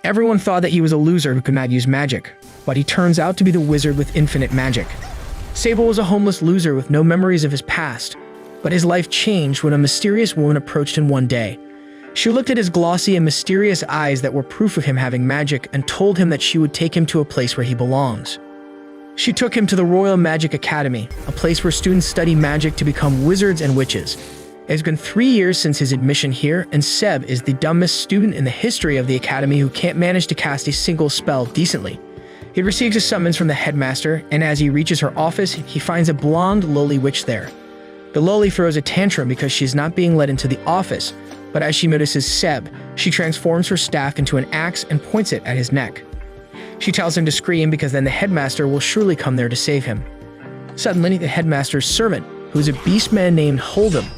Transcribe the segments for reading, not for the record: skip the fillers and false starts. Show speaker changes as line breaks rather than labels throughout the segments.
Everyone thought that he was a loser who could not use magic, but he turns out to be the wizard with infinite magic. Sable was a homeless loser with no memories of his past, but his life changed when a mysterious woman approached him one day. She looked at his glossy and mysterious eyes that were proof of him having magic and told him that she would take him to a place where he belongs. She took him to the Royal Magic Academy, a place where students study magic to become wizards and witches. It has been 3 years since his admission here, and Seb is the dumbest student in the history of the academy who can't manage to cast a single spell decently. He receives a summons from the headmaster, and as he reaches her office, he finds a blonde lowly witch there. The lowly throws a tantrum because she's not being let into the office, but as she notices Seb, she transforms her staff into an axe and points it at his neck. She tells him to scream because then the headmaster will surely come there to save him. Suddenly, the headmaster's servant, who is a beastman named Hold'em,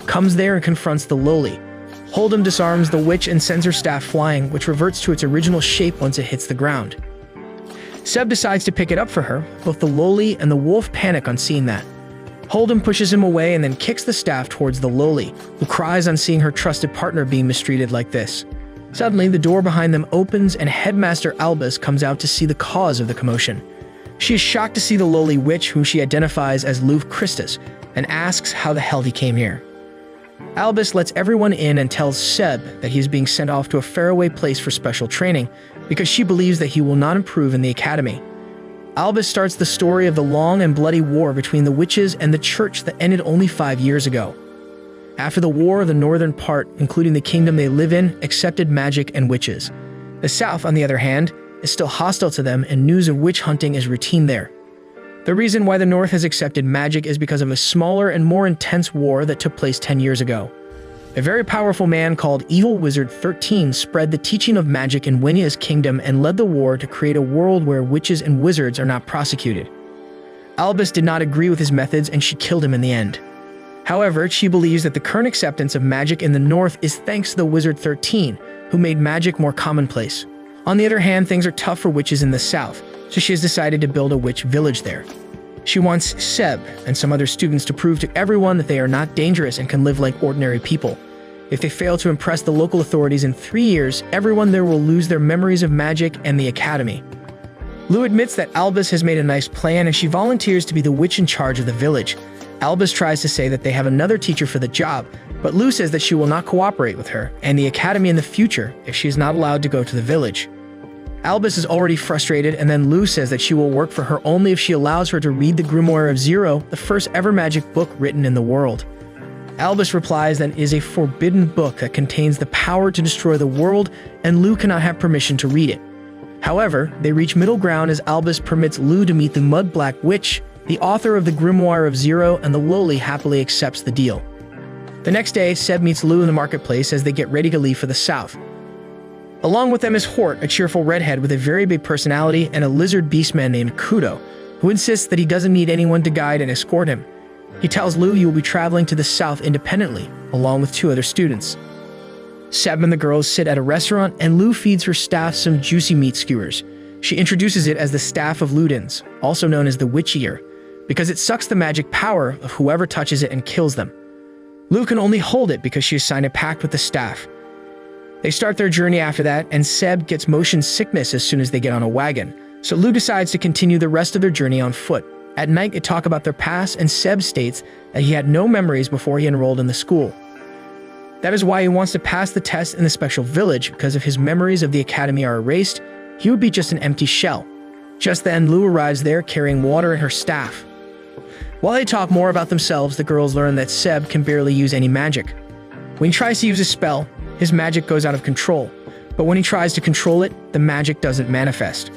comes there and confronts the lowly. Hold'em disarms the witch and sends her staff flying, which reverts to its original shape once it hits the ground. Seb decides to pick it up for her. Both the lowly and the wolf panic on seeing that. Hold'em pushes him away and then kicks the staff towards the lowly, who cries on seeing her trusted partner being mistreated like this. Suddenly, the door behind them opens and Headmaster Albus comes out to see the cause of the commotion. She is shocked to see the lowly witch, whom she identifies as Luf Christus, and asks how the hell he came here. Albus lets everyone in and tells Seb that he is being sent off to a faraway place for special training because she believes that he will not improve in the academy. Albus starts the story of the long and bloody war between the witches and the church that ended only 5 years ago. After the war, the northern part, including the kingdom they live in, accepted magic and witches. The south, on the other hand, is still hostile to them, and news of witch hunting is routine there. The reason why the north has accepted magic is because of a smaller and more intense war that took place 10 years ago. A very powerful man called Evil Wizard 13 spread the teaching of magic in Wynya's kingdom and led the war to create a world where witches and wizards are not prosecuted. Albus did not agree with his methods and she killed him in the end. However, she believes that the current acceptance of magic in the north is thanks to the Wizard 13, who made magic more commonplace. On the other hand, things are tough for witches in the south, so she has decided to build a witch village there. She wants Seb and some other students to prove to everyone that they are not dangerous and can live like ordinary people. If they fail to impress the local authorities in 3 years, everyone there will lose their memories of magic and the academy. Lou admits that Albus has made a nice plan and she volunteers to be the witch in charge of the village. Albus tries to say that they have another teacher for the job, but Lou says that she will not cooperate with her and the academy in the future if she is not allowed to go to the village. Albus is already frustrated, and then Lou says that she will work for her only if she allows her to read the Grimoire of Zero, the first ever magic book written in the world. Albus replies that it is a forbidden book that contains the power to destroy the world, and Lou cannot have permission to read it. However, they reach middle ground as Albus permits Lou to meet the Mud Black Witch, the author of the Grimoire of Zero, and the lowly happily accepts the deal. The next day, Seb meets Lou in the marketplace as they get ready to leave for the south. Along with them is Hort, a cheerful redhead with a very big personality, and a lizard beastman named Kudo, who insists that he doesn't need anyone to guide and escort him. He tells Lou he will be traveling to the south independently, along with 2 other students. Seb and the girls sit at a restaurant, and Lou feeds her staff some juicy meat skewers. She introduces it as the Staff of Ludens, also known as the Witch Ear, because it sucks the magic power of whoever touches it and kills them. Lou can only hold it because she has signed a pact with the staff. They start their journey after that, and Seb gets motion sickness as soon as they get on a wagon, so Lou decides to continue the rest of their journey on foot. At night, they talk about their past, and Seb states that he had no memories before he enrolled in the school. That is why he wants to pass the test in the special village, because if his memories of the academy are erased, he would be just an empty shell. Just then, Lou arrives there carrying water and her staff. While they talk more about themselves, the girls learn that Seb can barely use any magic. When he tries to use a spell, his magic goes out of control, but when he tries to control it, the magic doesn't manifest.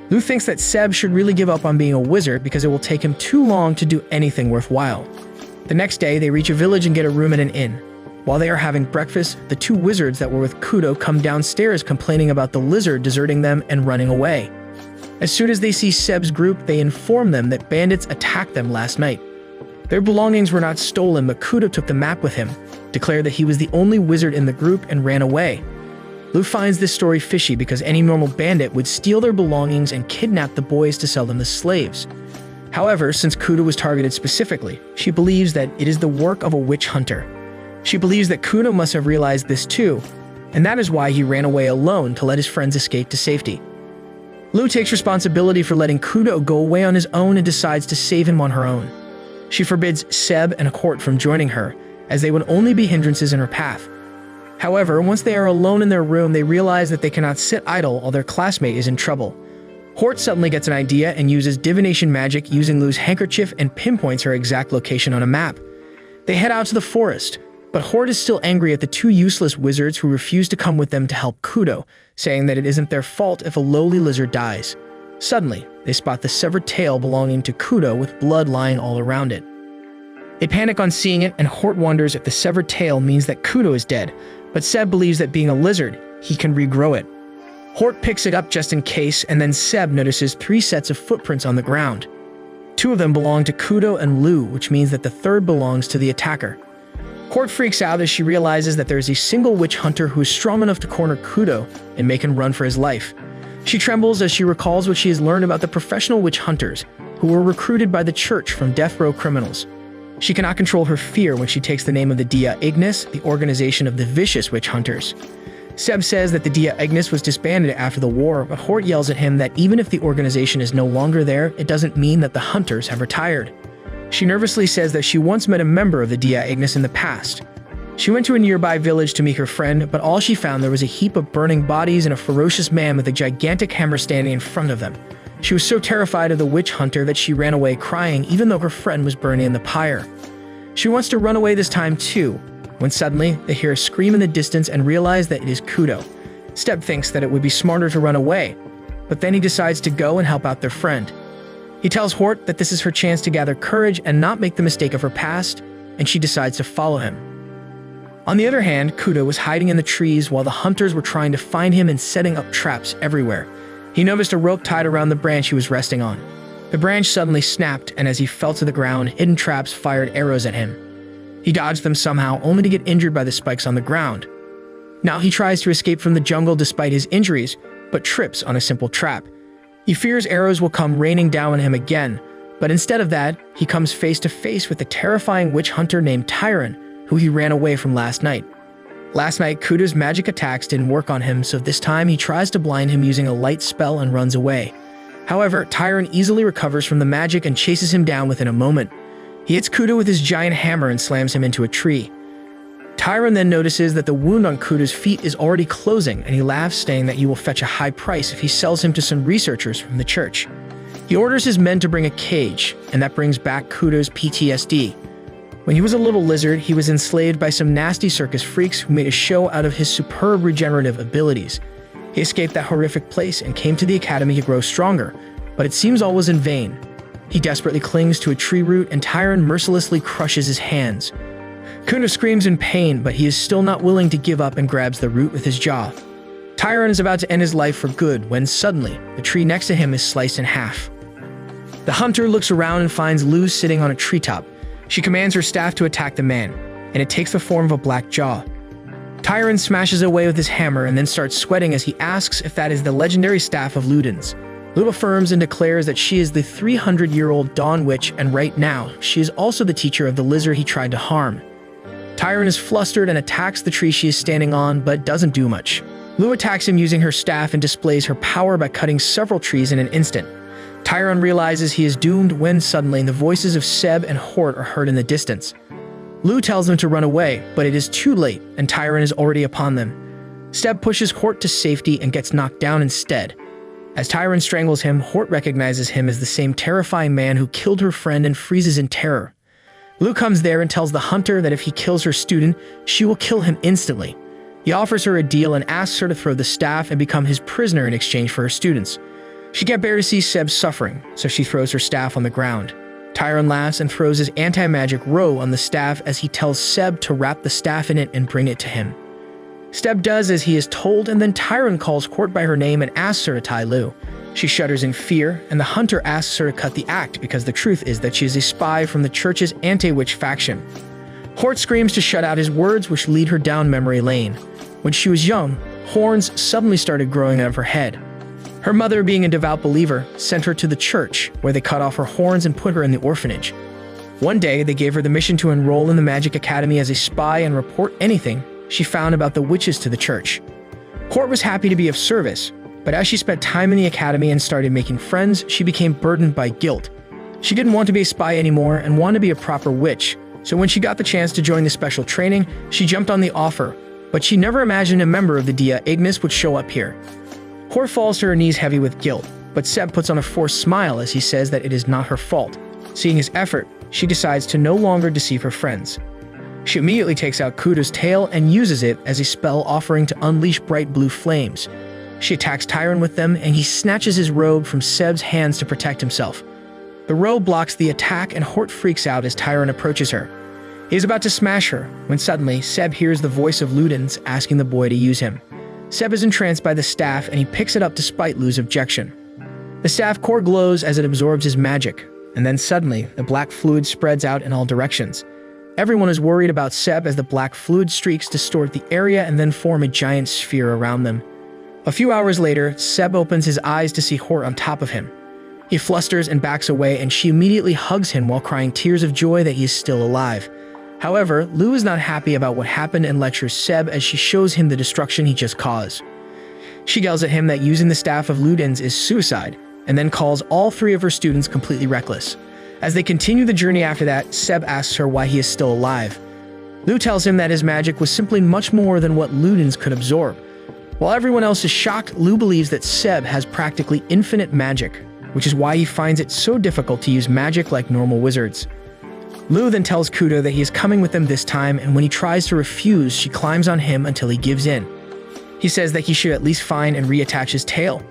Lou thinks that Seb should really give up on being a wizard because it will take him too long to do anything worthwhile. The next day, they reach a village and get a room at an inn. While they are having breakfast, the 2 wizards that were with Kudo come downstairs complaining about the lizard deserting them and running away. As soon as they see Seb's group, they inform them that bandits attacked them last night. Their belongings were not stolen, but Kudo took the map with him, declared that he was the only wizard in the group, and ran away. Lou finds this story fishy because any normal bandit would steal their belongings and kidnap the boys to sell them as slaves. However, since Kudo was targeted specifically, she believes that it is the work of a witch hunter. She believes that Kudo must have realized this too, and that is why he ran away alone to let his friends escape to safety. Lu takes responsibility for letting Kudo go away on his own and decides to save him on her own. She forbids Seb and Hort from joining her, as they would only be hindrances in her path. However, once they are alone in their room, they realize that they cannot sit idle while their classmate is in trouble. Hort suddenly gets an idea and uses divination magic using Lu's handkerchief and pinpoints her exact location on a map. They head out to the forest, but Hort is still angry at the two useless wizards who refuse to come with them to help Kudo, saying that it isn't their fault if a lowly lizard dies. Suddenly, they spot the severed tail belonging to Kudo with blood lying all around it. They panic on seeing it, and Hort wonders if the severed tail means that Kudo is dead, but Seb believes that being a lizard, he can regrow it. Hort picks it up just in case, and then Seb notices 3 sets of footprints on the ground. 2 of them belong to Kudo and Lu, which means that the third belongs to the attacker. Hort freaks out as she realizes that there is a single witch hunter who is strong enough to corner Kudo and make him run for his life. She trembles as she recalls what she has learned about the professional witch hunters who were recruited by the church from death row criminals. She cannot control her fear when she takes the name of the Dia Ignis, the organization of the vicious witch hunters. Seb says that the Dia Ignis was disbanded after the war, but Hort yells at him that even if the organization is no longer there, it doesn't mean that the hunters have retired. She nervously says that she once met a member of the Dia Ignis in the past. She went to a nearby village to meet her friend, but all she found there was a heap of burning bodies and a ferocious man with a gigantic hammer standing in front of them. She was so terrified of the witch hunter that she ran away crying even though her friend was burning in the pyre. She wants to run away this time too, when suddenly they hear a scream in the distance and realize that it is Kudo. Seb thinks that it would be smarter to run away, but then he decides to go and help out their friend. He tells Hort that this is her chance to gather courage and not make the mistake of her past, and she decides to follow him. On the other hand, Kudo was hiding in the trees while the hunters were trying to find him and setting up traps everywhere. He noticed a rope tied around the branch he was resting on. The branch suddenly snapped, and as he fell to the ground, hidden traps fired arrows at him. He dodged them somehow, only to get injured by the spikes on the ground. Now he tries to escape from the jungle despite his injuries, but trips on a simple trap. He fears arrows will come raining down on him again, but instead of that, he comes face to face with a terrifying witch hunter named Tyron, who he ran away from last night. Last night, Kudo's magic attacks didn't work on him, so this time he tries to blind him using a light spell and runs away. However, Tyron easily recovers from the magic and chases him down within a moment. He hits Kudo with his giant hammer and slams him into a tree. Tyron then notices that the wound on Kudo's feet is already closing, and he laughs, saying that he will fetch a high price if he sells him to some researchers from the church. He orders his men to bring a cage, and that brings back Kudo's PTSD. When he was a little lizard, he was enslaved by some nasty circus freaks who made a show out of his superb regenerative abilities. He escaped that horrific place and came to the academy to grow stronger, but it seems all was in vain. He desperately clings to a tree root, and Tyron mercilessly crushes his hands. Kudo screams in pain, but he is still not willing to give up and grabs the root with his jaw. Tyron is about to end his life for good when suddenly, the tree next to him is sliced in half. The hunter looks around and finds Lu sitting on a treetop. She commands her staff to attack the man, and it takes the form of a black jaw. Tyron smashes away with his hammer and then starts sweating as he asks if that is the legendary staff of Ludens. Lu affirms and declares that she is the 300-year-old Dawn Witch, and right now, she is also the teacher of the lizard he tried to harm. Tyron is flustered and attacks the tree she is standing on, but doesn't do much. Lu attacks him using her staff and displays her power by cutting several trees in an instant. Tyron realizes he is doomed when suddenly the voices of Seb and Hort are heard in the distance. Lu tells them to run away, but it is too late, and Tyron is already upon them. Seb pushes Hort to safety and gets knocked down instead. As Tyron strangles him, Hort recognizes him as the same terrifying man who killed her friend and freezes in terror. Lu comes there and tells the hunter that if he kills her student, she will kill him instantly. He offers her a deal and asks her to throw the staff and become his prisoner in exchange for her students. She can't bear to see Seb suffering, so she throws her staff on the ground. Tyron laughs and throws his anti-magic robe on the staff as he tells Seb to wrap the staff in it and bring it to him. Seb does as he is told, and then Tyron calls Hort by her name and asks her to tie Lu. She shudders in fear, and the hunter asks her to cut the act because the truth is that she is a spy from the church's anti-witch faction. Hort screams to shut out his words, which lead her down memory lane. When she was young, horns suddenly started growing out of her head. Her mother, being a devout believer, sent her to the church, where they cut off her horns and put her in the orphanage. One day, they gave her the mission to enroll in the Magic Academy as a spy and report anything she found about the witches to the church. Hort was happy to be of service, but as she spent time in the academy and started making friends, she became burdened by guilt. She didn't want to be a spy anymore and wanted to be a proper witch, so when she got the chance to join the special training, she jumped on the offer, but she never imagined a member of the Dia Ignis would show up here. Hort falls to her knees heavy with guilt, but Seb puts on a forced smile as he says that it is not her fault. Seeing his effort, she decides to no longer deceive her friends. She immediately takes out Kudo's tail and uses it as a spell offering to unleash bright blue flames. She attacks Tyron with them, and he snatches his robe from Seb's hands to protect himself. The robe blocks the attack, and Hort freaks out as Tyron approaches her. He is about to smash her, when suddenly Seb hears the voice of Ludens asking the boy to use him. Seb is entranced by the staff, and he picks it up despite Lu's objection. The staff core glows as it absorbs his magic, and then suddenly, the black fluid spreads out in all directions. Everyone is worried about Seb as the black fluid streaks distort the area and then form a giant sphere around them. A few hours later, Seb opens his eyes to see Hort on top of him. He flusters and backs away, and she immediately hugs him while crying tears of joy that he is still alive. However, Lu is not happy about what happened and lectures Seb as she shows him the destruction he just caused. She yells at him that using the staff of Ludens is suicide, and then calls all three of her students completely reckless. As they continue the journey after that, Seb asks her why he is still alive. Lu tells him that his magic was simply much more than what Ludens could absorb. While everyone else is shocked, Lu believes that Seb has practically infinite magic, which is why he finds it so difficult to use magic like normal wizards. Lu then tells Kudo that he is coming with them this time, and when he tries to refuse, she climbs on him until he gives in. He says that he should at least find and reattach his tail,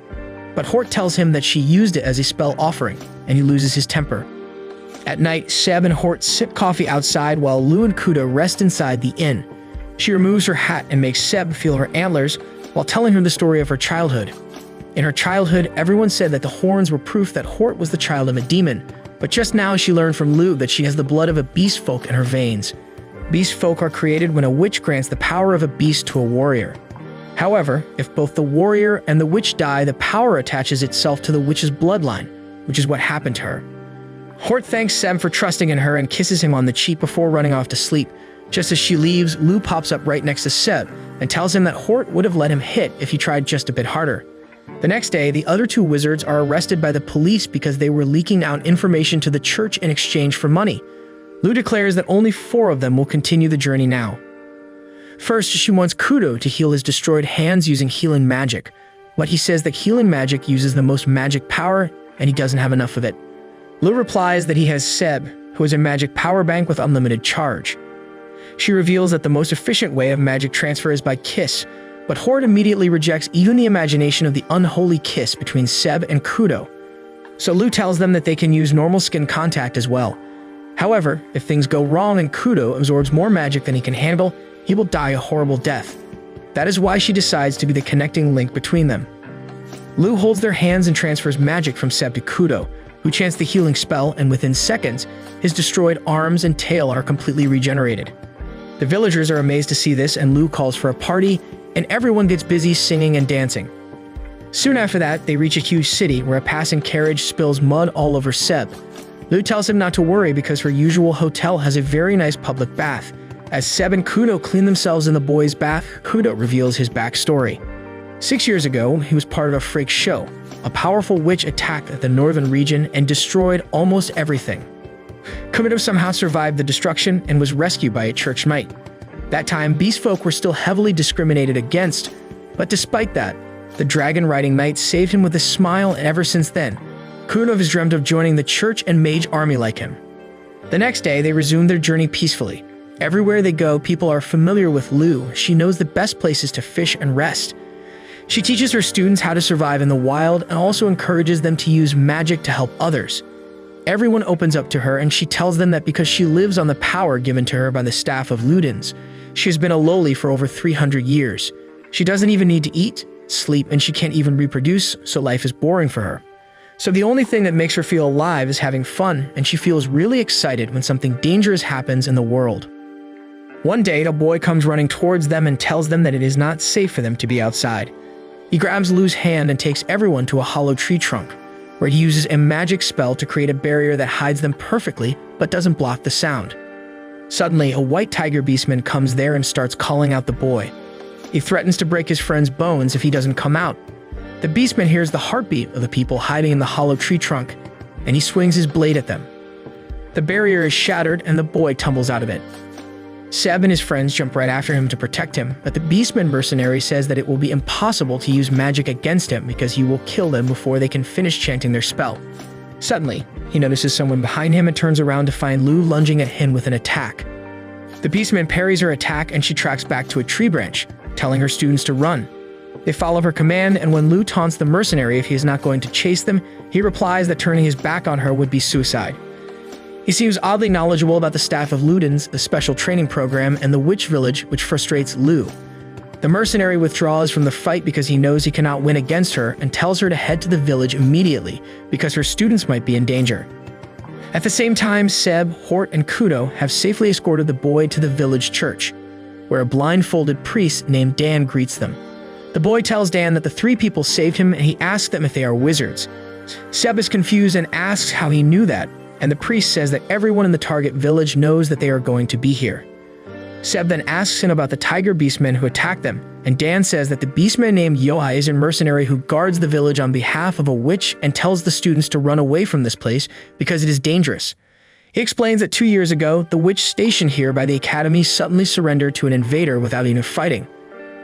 but Hort tells him that she used it as a spell offering, and he loses his temper. At night, Seb and Hort sip coffee outside while Lu and Kudo rest inside the inn. She removes her hat and makes Seb feel her antlers while telling her the story of her childhood. In her childhood, everyone said that the horns were proof that Hort was the child of a demon, but just now she learned from Lu that she has the blood of a beast folk in her veins. Beast folk are created when a witch grants the power of a beast to a warrior. However, if both the warrior and the witch die, the power attaches itself to the witch's bloodline, which is what happened to her. Hort thanks Seb for trusting in her and kisses him on the cheek before running off to sleep. Just as she leaves, Lu pops up right next to Seb and tells him that Hort would have let him hit if he tried just a bit harder. The next day, the other two wizards are arrested by the police because they were leaking out information to the church in exchange for money. Lu declares that only 4 of them will continue the journey now. First, she wants Kudo to heal his destroyed hands using healing magic, but he says that healing magic uses the most magic power and he doesn't have enough of it. Lu replies that he has Seb, who has a magic power bank with unlimited charge. She reveals that the most efficient way of magic transfer is by kiss, but Hort immediately rejects even the imagination of the unholy kiss between Seb and Kudo. So Lu tells them that they can use normal skin contact as well. However, if things go wrong and Kudo absorbs more magic than he can handle, he will die a horrible death. That is why she decides to be the connecting link between them. Lu holds their hands and transfers magic from Seb to Kudo, who chants the healing spell, and within seconds, his destroyed arms and tail are completely regenerated. The villagers are amazed to see this, and Lu calls for a party, and everyone gets busy singing and dancing. Soon after that, they reach a huge city where a passing carriage spills mud all over Seb. Lu tells him not to worry because her usual hotel has a very nice public bath. As Seb and Kudo clean themselves in the boys' bath, Kudo reveals his backstory. 6 years ago, he was part of a freak show. A powerful witch attacked the northern region and destroyed almost everything. Kudo somehow survived the destruction and was rescued by a church knight. That time, beast folk were still heavily discriminated against, but despite that, the dragon-riding knight saved him with a smile, and ever since then, Kudo has dreamt of joining the church and mage army like him. The next day, they resume their journey peacefully. Everywhere they go, people are familiar with Lu. She knows the best places to fish and rest. She teaches her students how to survive in the wild and also encourages them to use magic to help others. Everyone opens up to her, and she tells them that because she lives on the power given to her by the staff of Ludens, she has been a lowly for over 300 years. She doesn't even need to eat, sleep, and she can't even reproduce, so life is boring for her. So the only thing that makes her feel alive is having fun, and she feels really excited when something dangerous happens in the world. One day, a boy comes running towards them and tells them that it is not safe for them to be outside. He grabs Lu's hand and takes everyone to a hollow tree trunk, where he uses a magic spell to create a barrier that hides them perfectly but doesn't block the sound. Suddenly, a white tiger beastman comes there and starts calling out the boy. He threatens to break his friend's bones if he doesn't come out. The beastman hears the heartbeat of the people hiding in the hollow tree trunk, and he swings his blade at them. The barrier is shattered and the boy tumbles out of it. Seb and his friends jump right after him to protect him, but the beastman mercenary says that it will be impossible to use magic against him because he will kill them before they can finish chanting their spell. Suddenly, he notices someone behind him and turns around to find Lou lunging at him with an attack. The beastman parries her attack and she tracks back to a tree branch, telling her students to run. They follow her command, and when Lou taunts the mercenary if he is not going to chase them, he replies that turning his back on her would be suicide. He seems oddly knowledgeable about the staff of Ludens, the special training program, and the witch village, which frustrates Lou. The mercenary withdraws from the fight because he knows he cannot win against her and tells her to head to the village immediately because her students might be in danger. At the same time, Seb, Hort, and Kudo have safely escorted the boy to the village church, where a blindfolded priest named Dan greets them. The boy tells Dan that the three people saved him and he asks them if they are wizards. Seb is confused and asks how he knew that, and the priest says that everyone in the target village knows that they are going to be here. Seb then asks him about the tiger beastmen who attacked them, and Dan says that the beastman named Yohai is a mercenary who guards the village on behalf of a witch and tells the students to run away from this place because it is dangerous. He explains that 2 years ago, the witch stationed here by the academy suddenly surrendered to an invader without even fighting.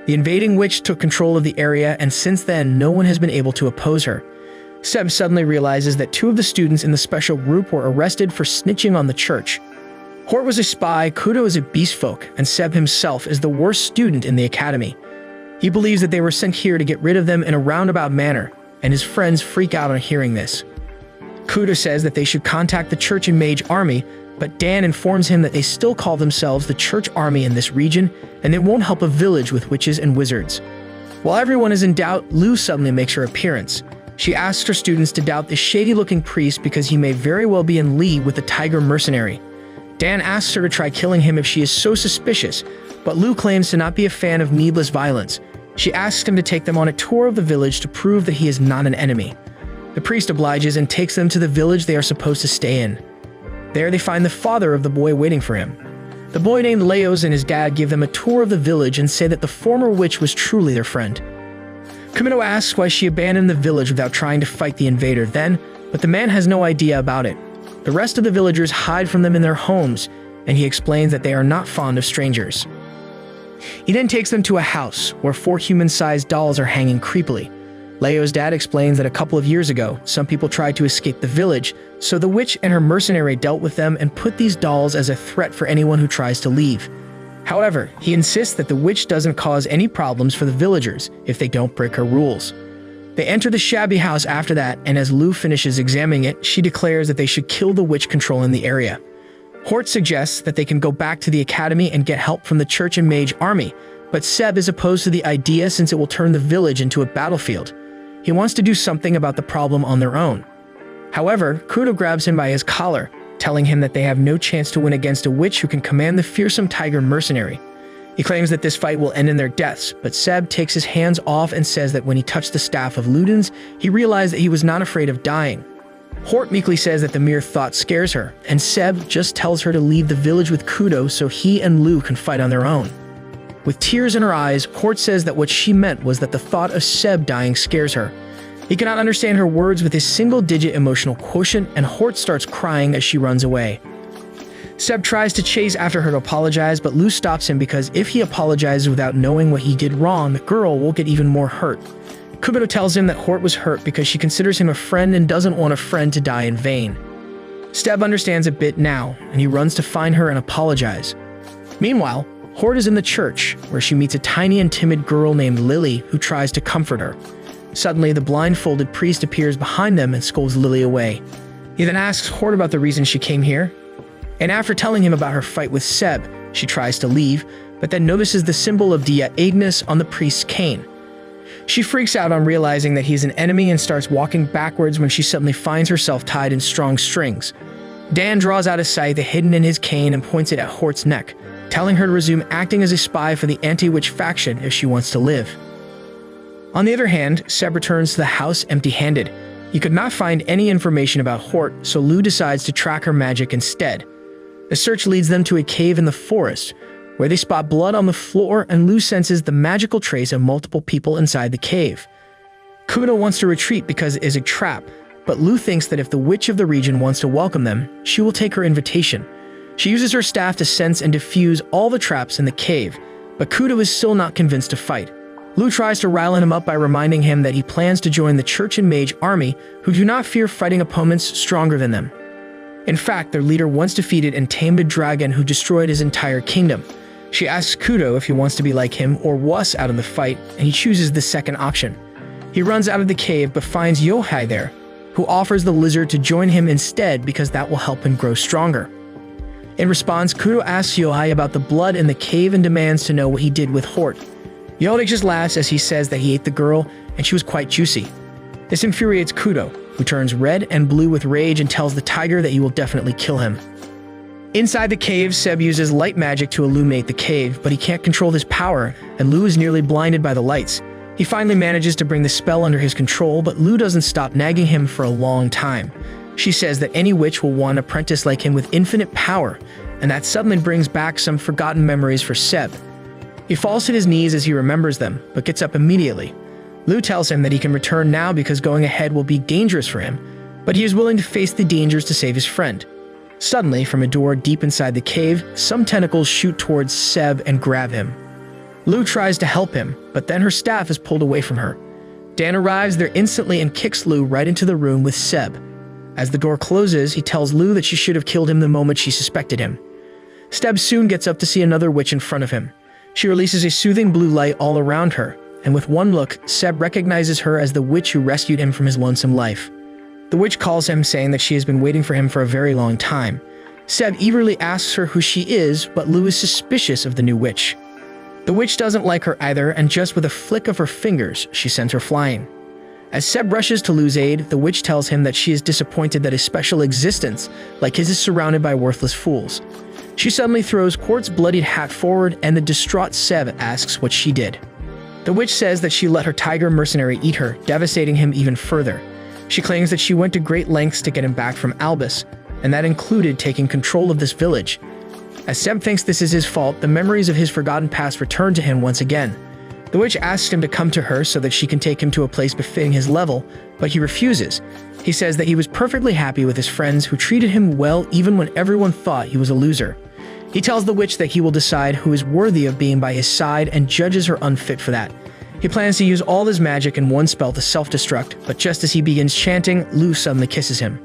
The invading witch took control of the area, and since then, no one has been able to oppose her. Seb suddenly realizes that 2 of the students in the special group were arrested for snitching on the church. Hort was a spy, Kudo is a beast folk, and Seb himself is the worst student in the academy. He believes that they were sent here to get rid of them in a roundabout manner, and his friends freak out on hearing this. Kudo says that they should contact the church and mage army, but Dan informs him that they still call themselves the church army in this region, and it won't help a village with witches and wizards. While everyone is in doubt, Lou suddenly makes her appearance. She asks her students to doubt this shady-looking priest because he may very well be in league with the tiger mercenary. Dan asks her to try killing him if she is so suspicious, but Lou claims to not be a fan of needless violence. She asks him to take them on a tour of the village to prove that he is not an enemy. The priest obliges and takes them to the village they are supposed to stay in. There they find the father of the boy waiting for him. The boy named Leos and his dad give them a tour of the village and say that the former witch was truly their friend. Kumino asks why she abandoned the village without trying to fight the invader then, but the man has no idea about it. The rest of the villagers hide from them in their homes, and he explains that they are not fond of strangers. He then takes them to a house where 4 human-sized dolls are hanging creepily. Leo's dad explains that a couple of years ago, some people tried to escape the village, so the witch and her mercenary dealt with them and put these dolls as a threat for anyone who tries to leave. However, he insists that the witch doesn't cause any problems for the villagers if they don't break her rules. They enter the shabby house after that, and as Lou finishes examining it, she declares that they should kill the witch controlling the area. Hort suggests that they can go back to the academy and get help from the church and mage army, but Seb is opposed to the idea since it will turn the village into a battlefield. He wants to do something about the problem on their own. However, Kudo grabs him by his collar, telling him that they have no chance to win against a witch who can command the fearsome tiger mercenary. He claims that this fight will end in their deaths, but Seb takes his hands off and says that when he touched the staff of Ludens, he realized that he was not afraid of dying. Hort meekly says that the mere thought scares her, and Seb just tells her to leave the village with Kudo so he and Lou can fight on their own. With tears in her eyes, Hort says that what she meant was that the thought of Seb dying scares her. He cannot understand her words with his single-digit emotional quotient, and Hort starts crying as she runs away. Seb tries to chase after her to apologize, but Lou stops him because if he apologizes without knowing what he did wrong, the girl will get even more hurt. Kudo tells him that Hort was hurt because she considers him a friend and doesn't want a friend to die in vain. Seb understands a bit now, and he runs to find her and apologize. Meanwhile, Hort is in the church, where she meets a tiny and timid girl named Lily who tries to comfort her. Suddenly, the blindfolded priest appears behind them and scolds Lily away. He then asks Hort about the reason she came here, and after telling him about her fight with Seb, she tries to leave, but then notices the symbol of Dia Agnes on the priest's cane. She freaks out on realizing that he's an enemy and starts walking backwards when she suddenly finds herself tied in strong strings. Dan draws out a scythe hidden in his cane and points it at Hort's neck, telling her to resume acting as a spy for the anti-witch faction if she wants to live. On the other hand, Seb returns to the house empty-handed. He could not find any information about Hort, so Lou decides to track her magic instead. The search leads them to a cave in the forest, where they spot blood on the floor and Lu senses the magical trace of multiple people inside the cave. Kudo wants to retreat because it is a trap, but Lu thinks that if the witch of the region wants to welcome them, she will take her invitation. She uses her staff to sense and defuse all the traps in the cave, but Kudo is still not convinced to fight. Lu tries to rile him up by reminding him that he plans to join the Church and Mage army, who do not fear fighting opponents stronger than them. In fact, their leader once defeated and tamed a dragon who destroyed his entire kingdom. She asks Kudo if he wants to be like him or wuss out in the fight, and he chooses the second option. He runs out of the cave but finds Yohei there, who offers the lizard to join him instead because that will help him grow stronger. In response, Kudo asks Yohei about the blood in the cave and demands to know what he did with Hort. Yohei just laughs as he says that he ate the girl and she was quite juicy. This infuriates Kudo, who turns red and blue with rage and tells the tiger that he will definitely kill him. Inside the cave, Seb uses light magic to illuminate the cave, but he can't control his power, and Lu is nearly blinded by the lights. He finally manages to bring the spell under his control, but Lu doesn't stop nagging him for a long time. She says that any witch will want an apprentice like him with infinite power, and that suddenly brings back some forgotten memories for Seb. He falls to his knees as he remembers them, but gets up immediately. Lu tells him that he can return now because going ahead will be dangerous for him, but he is willing to face the dangers to save his friend. Suddenly, from a door deep inside the cave, some tentacles shoot towards Seb and grab him. Lu tries to help him, but then her staff is pulled away from her. Dan arrives there instantly and kicks Lu right into the room with Seb. As the door closes, he tells Lu that she should have killed him the moment she suspected him. Seb soon gets up to see another witch in front of him. She releases a soothing blue light all around her, and with one look, Seb recognizes her as the witch who rescued him from his lonesome life. The witch calls him, saying that she has been waiting for him for a very long time. Seb eagerly asks her who she is, but Lu is suspicious of the new witch. The witch doesn't like her either, and just with a flick of her fingers, she sends her flying. As Seb rushes to Lu's aid, the witch tells him that she is disappointed that a special existence like his is surrounded by worthless fools. She suddenly throws Quart's bloodied hat forward, and the distraught Seb asks what she did. The witch says that she let her tiger mercenary eat her, devastating him even further. She claims that she went to great lengths to get him back from Albus, and that included taking control of this village. As Seb thinks this is his fault, the memories of his forgotten past return to him once again. The witch asks him to come to her so that she can take him to a place befitting his level, but he refuses. He says that he was perfectly happy with his friends who treated him well even when everyone thought he was a loser. He tells the witch that he will decide who is worthy of being by his side and judges her unfit for that. He plans to use all his magic in one spell to self-destruct, but just as he begins chanting, Lu suddenly kisses him.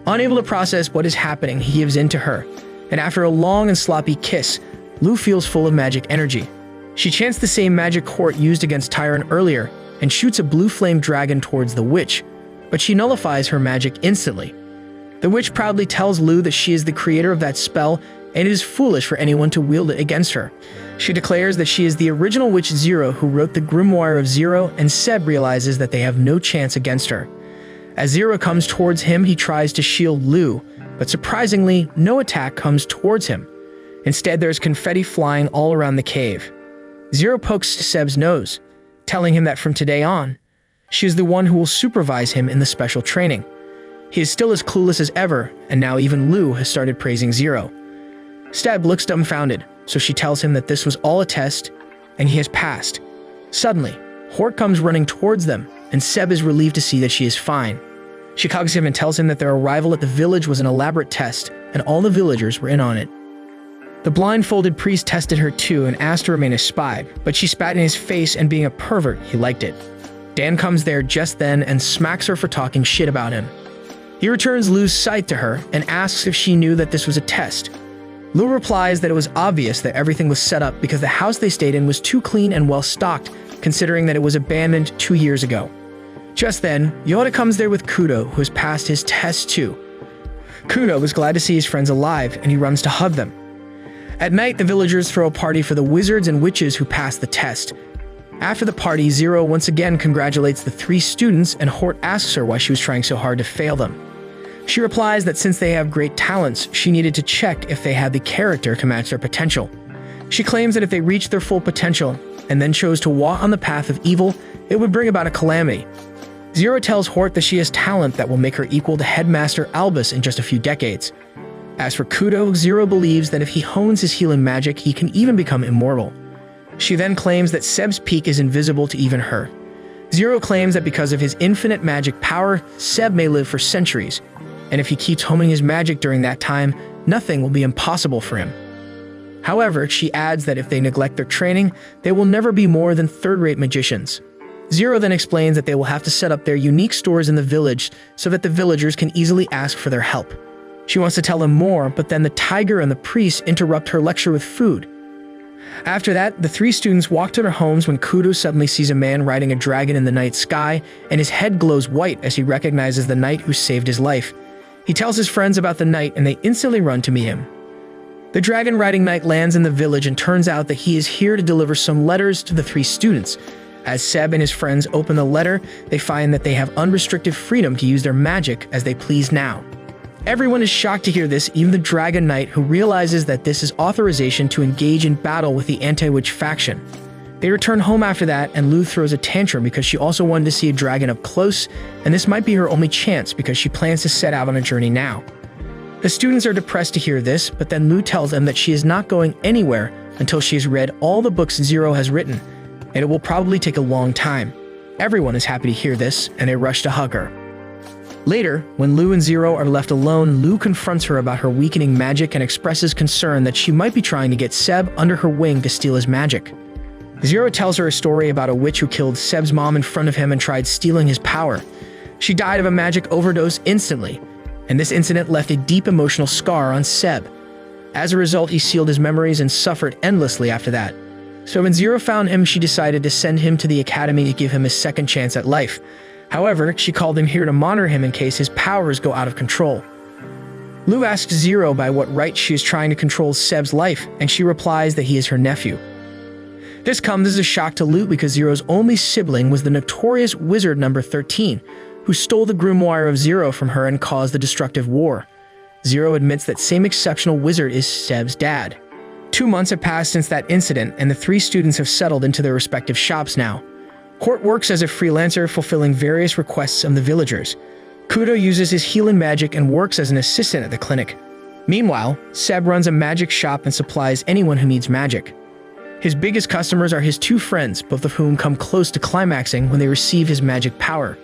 Unable to process what is happening, he gives in to her, and after a long and sloppy kiss, Lu feels full of magic energy. She chants the same magic Hort used against Tyron earlier and shoots a blue flame dragon towards the witch, but she nullifies her magic instantly. The witch proudly tells Lu that she is the creator of that spell and it is foolish for anyone to wield it against her. She declares that she is the original Witch Zero who wrote the Grimoire of Zero, and Seb realizes that they have no chance against her. As Zero comes towards him, he tries to shield Lu, but surprisingly, no attack comes towards him. Instead, there's confetti flying all around the cave. Zero pokes Seb's nose, telling him that from today on, she is the one who will supervise him in the special training. He is still as clueless as ever, and now even Lu has started praising Zero. Seb looks dumbfounded, so she tells him that this was all a test, and he has passed. Suddenly, Hort comes running towards them, and Seb is relieved to see that she is fine. She hugs him and tells him that their arrival at the village was an elaborate test, and all the villagers were in on it. The blindfolded priest tested her too and asked to remain a spy, but she spat in his face, and being a pervert, he liked it. Dan comes there just then and smacks her for talking shit about him. He returns Lu's sight to her and asks if she knew that this was a test. Lu replies that it was obvious that everything was set up because the house they stayed in was too clean and well stocked, considering that it was abandoned 2 years ago. Just then, Yoda comes there with Kudo, who has passed his test too. Kudo was glad to see his friends alive, and he runs to hug them. At night, the villagers throw a party for the wizards and witches who passed the test. After the party, Zero once again congratulates the 3 students, and Hort asks her why she was trying so hard to fail them. She replies that since they have great talents, she needed to check if they had the character to match their potential. She claims that if they reached their full potential and then chose to walk on the path of evil, it would bring about a calamity. Zero tells Hort that she has talent that will make her equal to Headmaster Albus in just a few decades. As for Kudo, Zero believes that if he hones his healing magic, he can even become immortal. She then claims that Seb's peak is invisible to even her. Zero claims that because of his infinite magic power, Seb may live for centuries, and if he keeps honing his magic during that time, nothing will be impossible for him. However, she adds that if they neglect their training, they will never be more than third-rate magicians. Zero then explains that they will have to set up their unique stores in the village so that the villagers can easily ask for their help. She wants to tell them more, but then the tiger and the priest interrupt her lecture with food. After that, the three students walk to their homes when Kudo suddenly sees a man riding a dragon in the night sky, and his head glows white as he recognizes the knight who saved his life. He tells his friends about the knight, and they instantly run to meet him. The dragon-riding knight lands in the village and turns out that he is here to deliver some letters to the three students. As Seb and his friends open the letter, they find that they have unrestricted freedom to use their magic as they please now. Everyone is shocked to hear this, even the Dragon Knight, who realizes that this is authorization to engage in battle with the anti-witch faction. They return home after that, and Lou throws a tantrum because she also wanted to see a dragon up close, and this might be her only chance because she plans to set out on a journey now. The students are depressed to hear this, but then Lou tells them that she is not going anywhere until she has read all the books Zero has written, and it will probably take a long time. Everyone is happy to hear this, and they rush to hug her. Later, when Lou and Zero are left alone, Lou confronts her about her weakening magic and expresses concern that she might be trying to get Seb under her wing to steal his magic. Zero tells her a story about a witch who killed Seb's mom in front of him and tried stealing his power. She died of a magic overdose instantly, and this incident left a deep emotional scar on Seb. As a result, he sealed his memories and suffered endlessly after that. So when Zero found him, she decided to send him to the academy to give him a second chance at life. However, she called him here to monitor him in case his powers go out of control. Lou asks Zero by what right she is trying to control Seb's life, and she replies that he is her nephew. This comes as a shock to Lou because Zero's only sibling was the notorious wizard number 13, who stole the grimoire of Zero from her and caused the destructive war. Zero admits that same exceptional wizard is Seb's dad. 2 months have passed since that incident, and the three students have settled into their respective shops now. Hort works as a freelancer, fulfilling various requests of the villagers. Kudo uses his healing magic and works as an assistant at the clinic. Meanwhile, Seb runs a magic shop and supplies anyone who needs magic. His biggest customers are his two friends, both of whom come close to climaxing when they receive his magic power.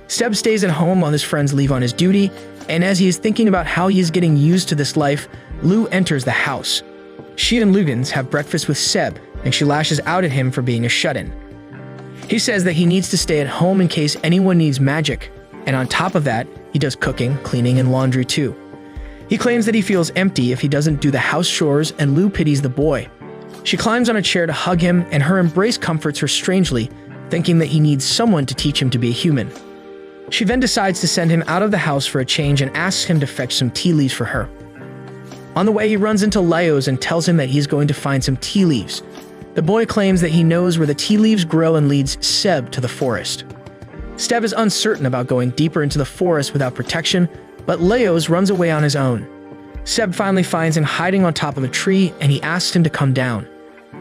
Seb stays at home while his friends leave on his duty, and as he is thinking about how he is getting used to this life, Lou enters the house. She and Lugans have breakfast with Seb, and she lashes out at him for being a shut-in. He says that he needs to stay at home in case anyone needs magic, and on top of that, he does cooking, cleaning, and laundry too. He claims that he feels empty if he doesn't do the house chores, and Lou pities the boy. She climbs on a chair to hug him, and her embrace comforts her strangely, thinking that he needs someone to teach him to be a human. She then decides to send him out of the house for a change and asks him to fetch some tea leaves for her. On the way, he runs into Leos and tells him that he's going to find some tea leaves. The boy claims that he knows where the tea leaves grow and leads Seb to the forest. Seb is uncertain about going deeper into the forest without protection, but Leos runs away on his own. Seb finally finds him hiding on top of a tree, and he asks him to come down.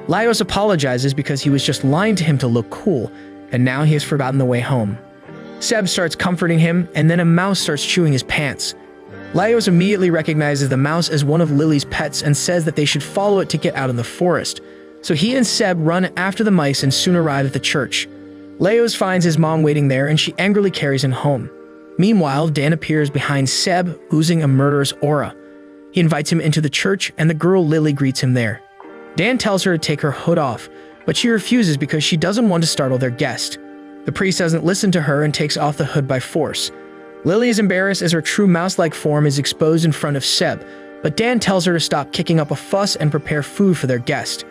Leos apologizes because he was just lying to him to look cool, and now he has forgotten the way home. Seb starts comforting him, and then a mouse starts chewing his pants. Leos immediately recognizes the mouse as one of Lily's pets and says that they should follow it to get out of the forest. So he and Seb run after the mice and soon arrive at the church. Leos finds his mom waiting there, and she angrily carries him home. Meanwhile, Dan appears behind Seb, oozing a murderous aura. He invites him into the church, and the girl Lily greets him there. Dan tells her to take her hood off, but she refuses because she doesn't want to startle their guest. The priest doesn't listen to her and takes off the hood by force. Lily is embarrassed as her true mouse-like form is exposed in front of Seb, but Dan tells her to stop kicking up a fuss and prepare food for their guest.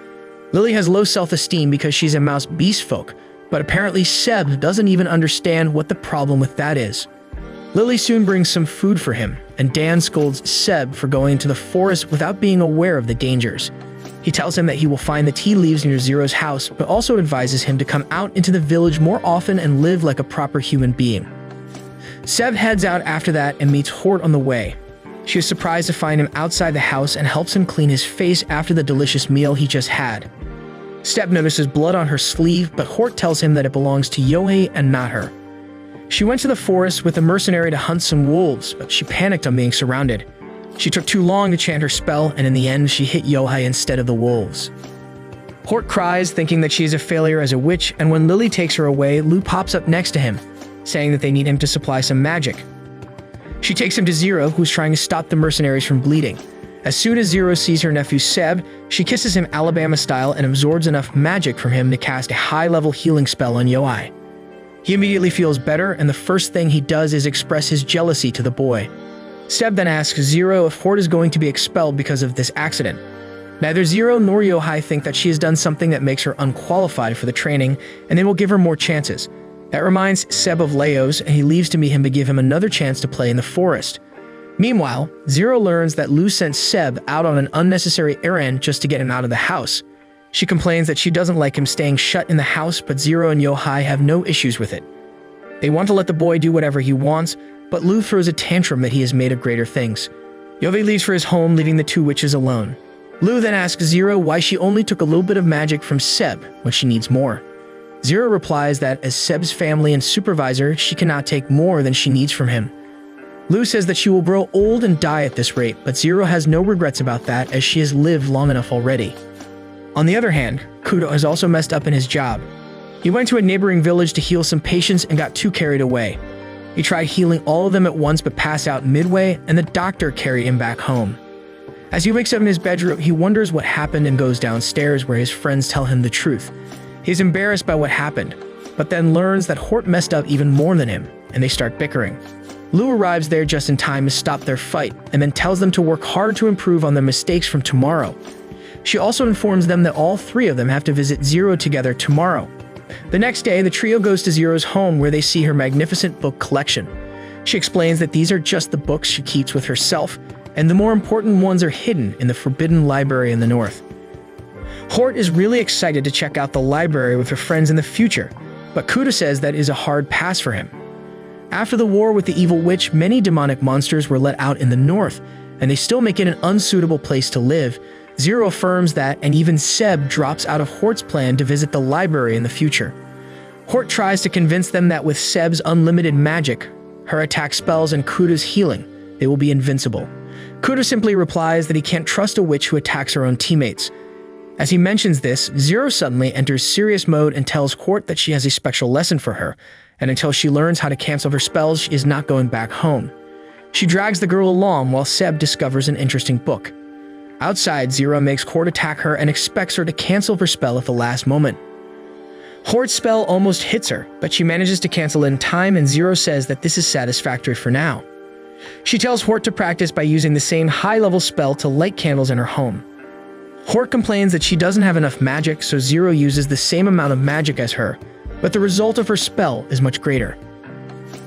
Lily has low self-esteem because she's a mouse beast folk, but apparently Seb doesn't even understand what the problem with that is. Lily soon brings some food for him, and Dan scolds Seb for going into the forest without being aware of the dangers. He tells him that he will find the tea leaves near Zero's house, but also advises him to come out into the village more often and live like a proper human being. Seb heads out after that and meets Hort on the way. She is surprised to find him outside the house and helps him clean his face after the delicious meal he just had. Seb notices blood on her sleeve, but Hort tells him that it belongs to Yohei and not her. She went to the forest with a mercenary to hunt some wolves, but she panicked on being surrounded. She took too long to chant her spell, and in the end, she hit Yohai instead of the wolves. Hort cries, thinking that she is a failure as a witch, and when Lily takes her away, Lou pops up next to him, saying that they need him to supply some magic. She takes him to Zero, who's trying to stop the mercenaries from bleeding. As soon as Zero sees her nephew Seb, she kisses him Alabama style and absorbs enough magic from him to cast a high-level healing spell on Yohai. He immediately feels better, and the first thing he does is express his jealousy to the boy. Seb then asks Zero if Hort is going to be expelled because of this accident. Neither Zero nor Yohai think that she has done something that makes her unqualified for the training, and they will give her more chances. That reminds Seb of Leo's, and he leaves to meet him to give him another chance to play in the forest. Meanwhile, Zero learns that Lou sent Seb out on an unnecessary errand just to get him out of the house. She complains that she doesn't like him staying shut in the house, but Zero and Yohai have no issues with it. They want to let the boy do whatever he wants, but Lou throws a tantrum that he is made of greater things. Yove leaves for his home, leaving the two witches alone. Lou then asks Zero why she only took a little bit of magic from Seb when she needs more. Zero replies that as Seb's family and supervisor, she cannot take more than she needs from him. Lou says that she will grow old and die at this rate, but Zero has no regrets about that as she has lived long enough already. On the other hand, Kudo has also messed up in his job. He went to a neighboring village to heal some patients and got too carried away. He tried healing all of them at once but passed out midway, and the doctor carried him back home. As he wakes up in his bedroom, he wonders what happened and goes downstairs where his friends tell him the truth. He's embarrassed by what happened, but then learns that Hort messed up even more than him, and they start bickering. Lou arrives there just in time to stop their fight, and then tells them to work hard to improve on their mistakes from tomorrow. She also informs them that all three of them have to visit Zero together tomorrow. The next day, the trio goes to Zero's home where they see her magnificent book collection. She explains that these are just the books she keeps with herself, and the more important ones are hidden in the forbidden library in the north. Hort is really excited to check out the library with her friends in the future, but Kuda says that is a hard pass for him. After the war with the evil witch, many demonic monsters were let out in the north, and they still make it an unsuitable place to live. Zero affirms that, and even Seb drops out of Hort's plan to visit the library in the future. Hort tries to convince them that with Seb's unlimited magic, her attack spells, and Kuda's healing, they will be invincible. Kuda simply replies that he can't trust a witch who attacks her own teammates. As he mentions this, Zero suddenly enters serious mode and tells Hort that she has a special lesson for her, and until she learns how to cancel her spells, she is not going back home. She drags the girl along while Seb discovers an interesting book. Outside, Zero makes Hort attack her and expects her to cancel her spell at the last moment. Hort's spell almost hits her, but she manages to cancel it in time, and Zero says that this is satisfactory for now. She tells Hort to practice by using the same high-level spell to light candles in her home. Hort complains that she doesn't have enough magic, so Zero uses the same amount of magic as her, but the result of her spell is much greater.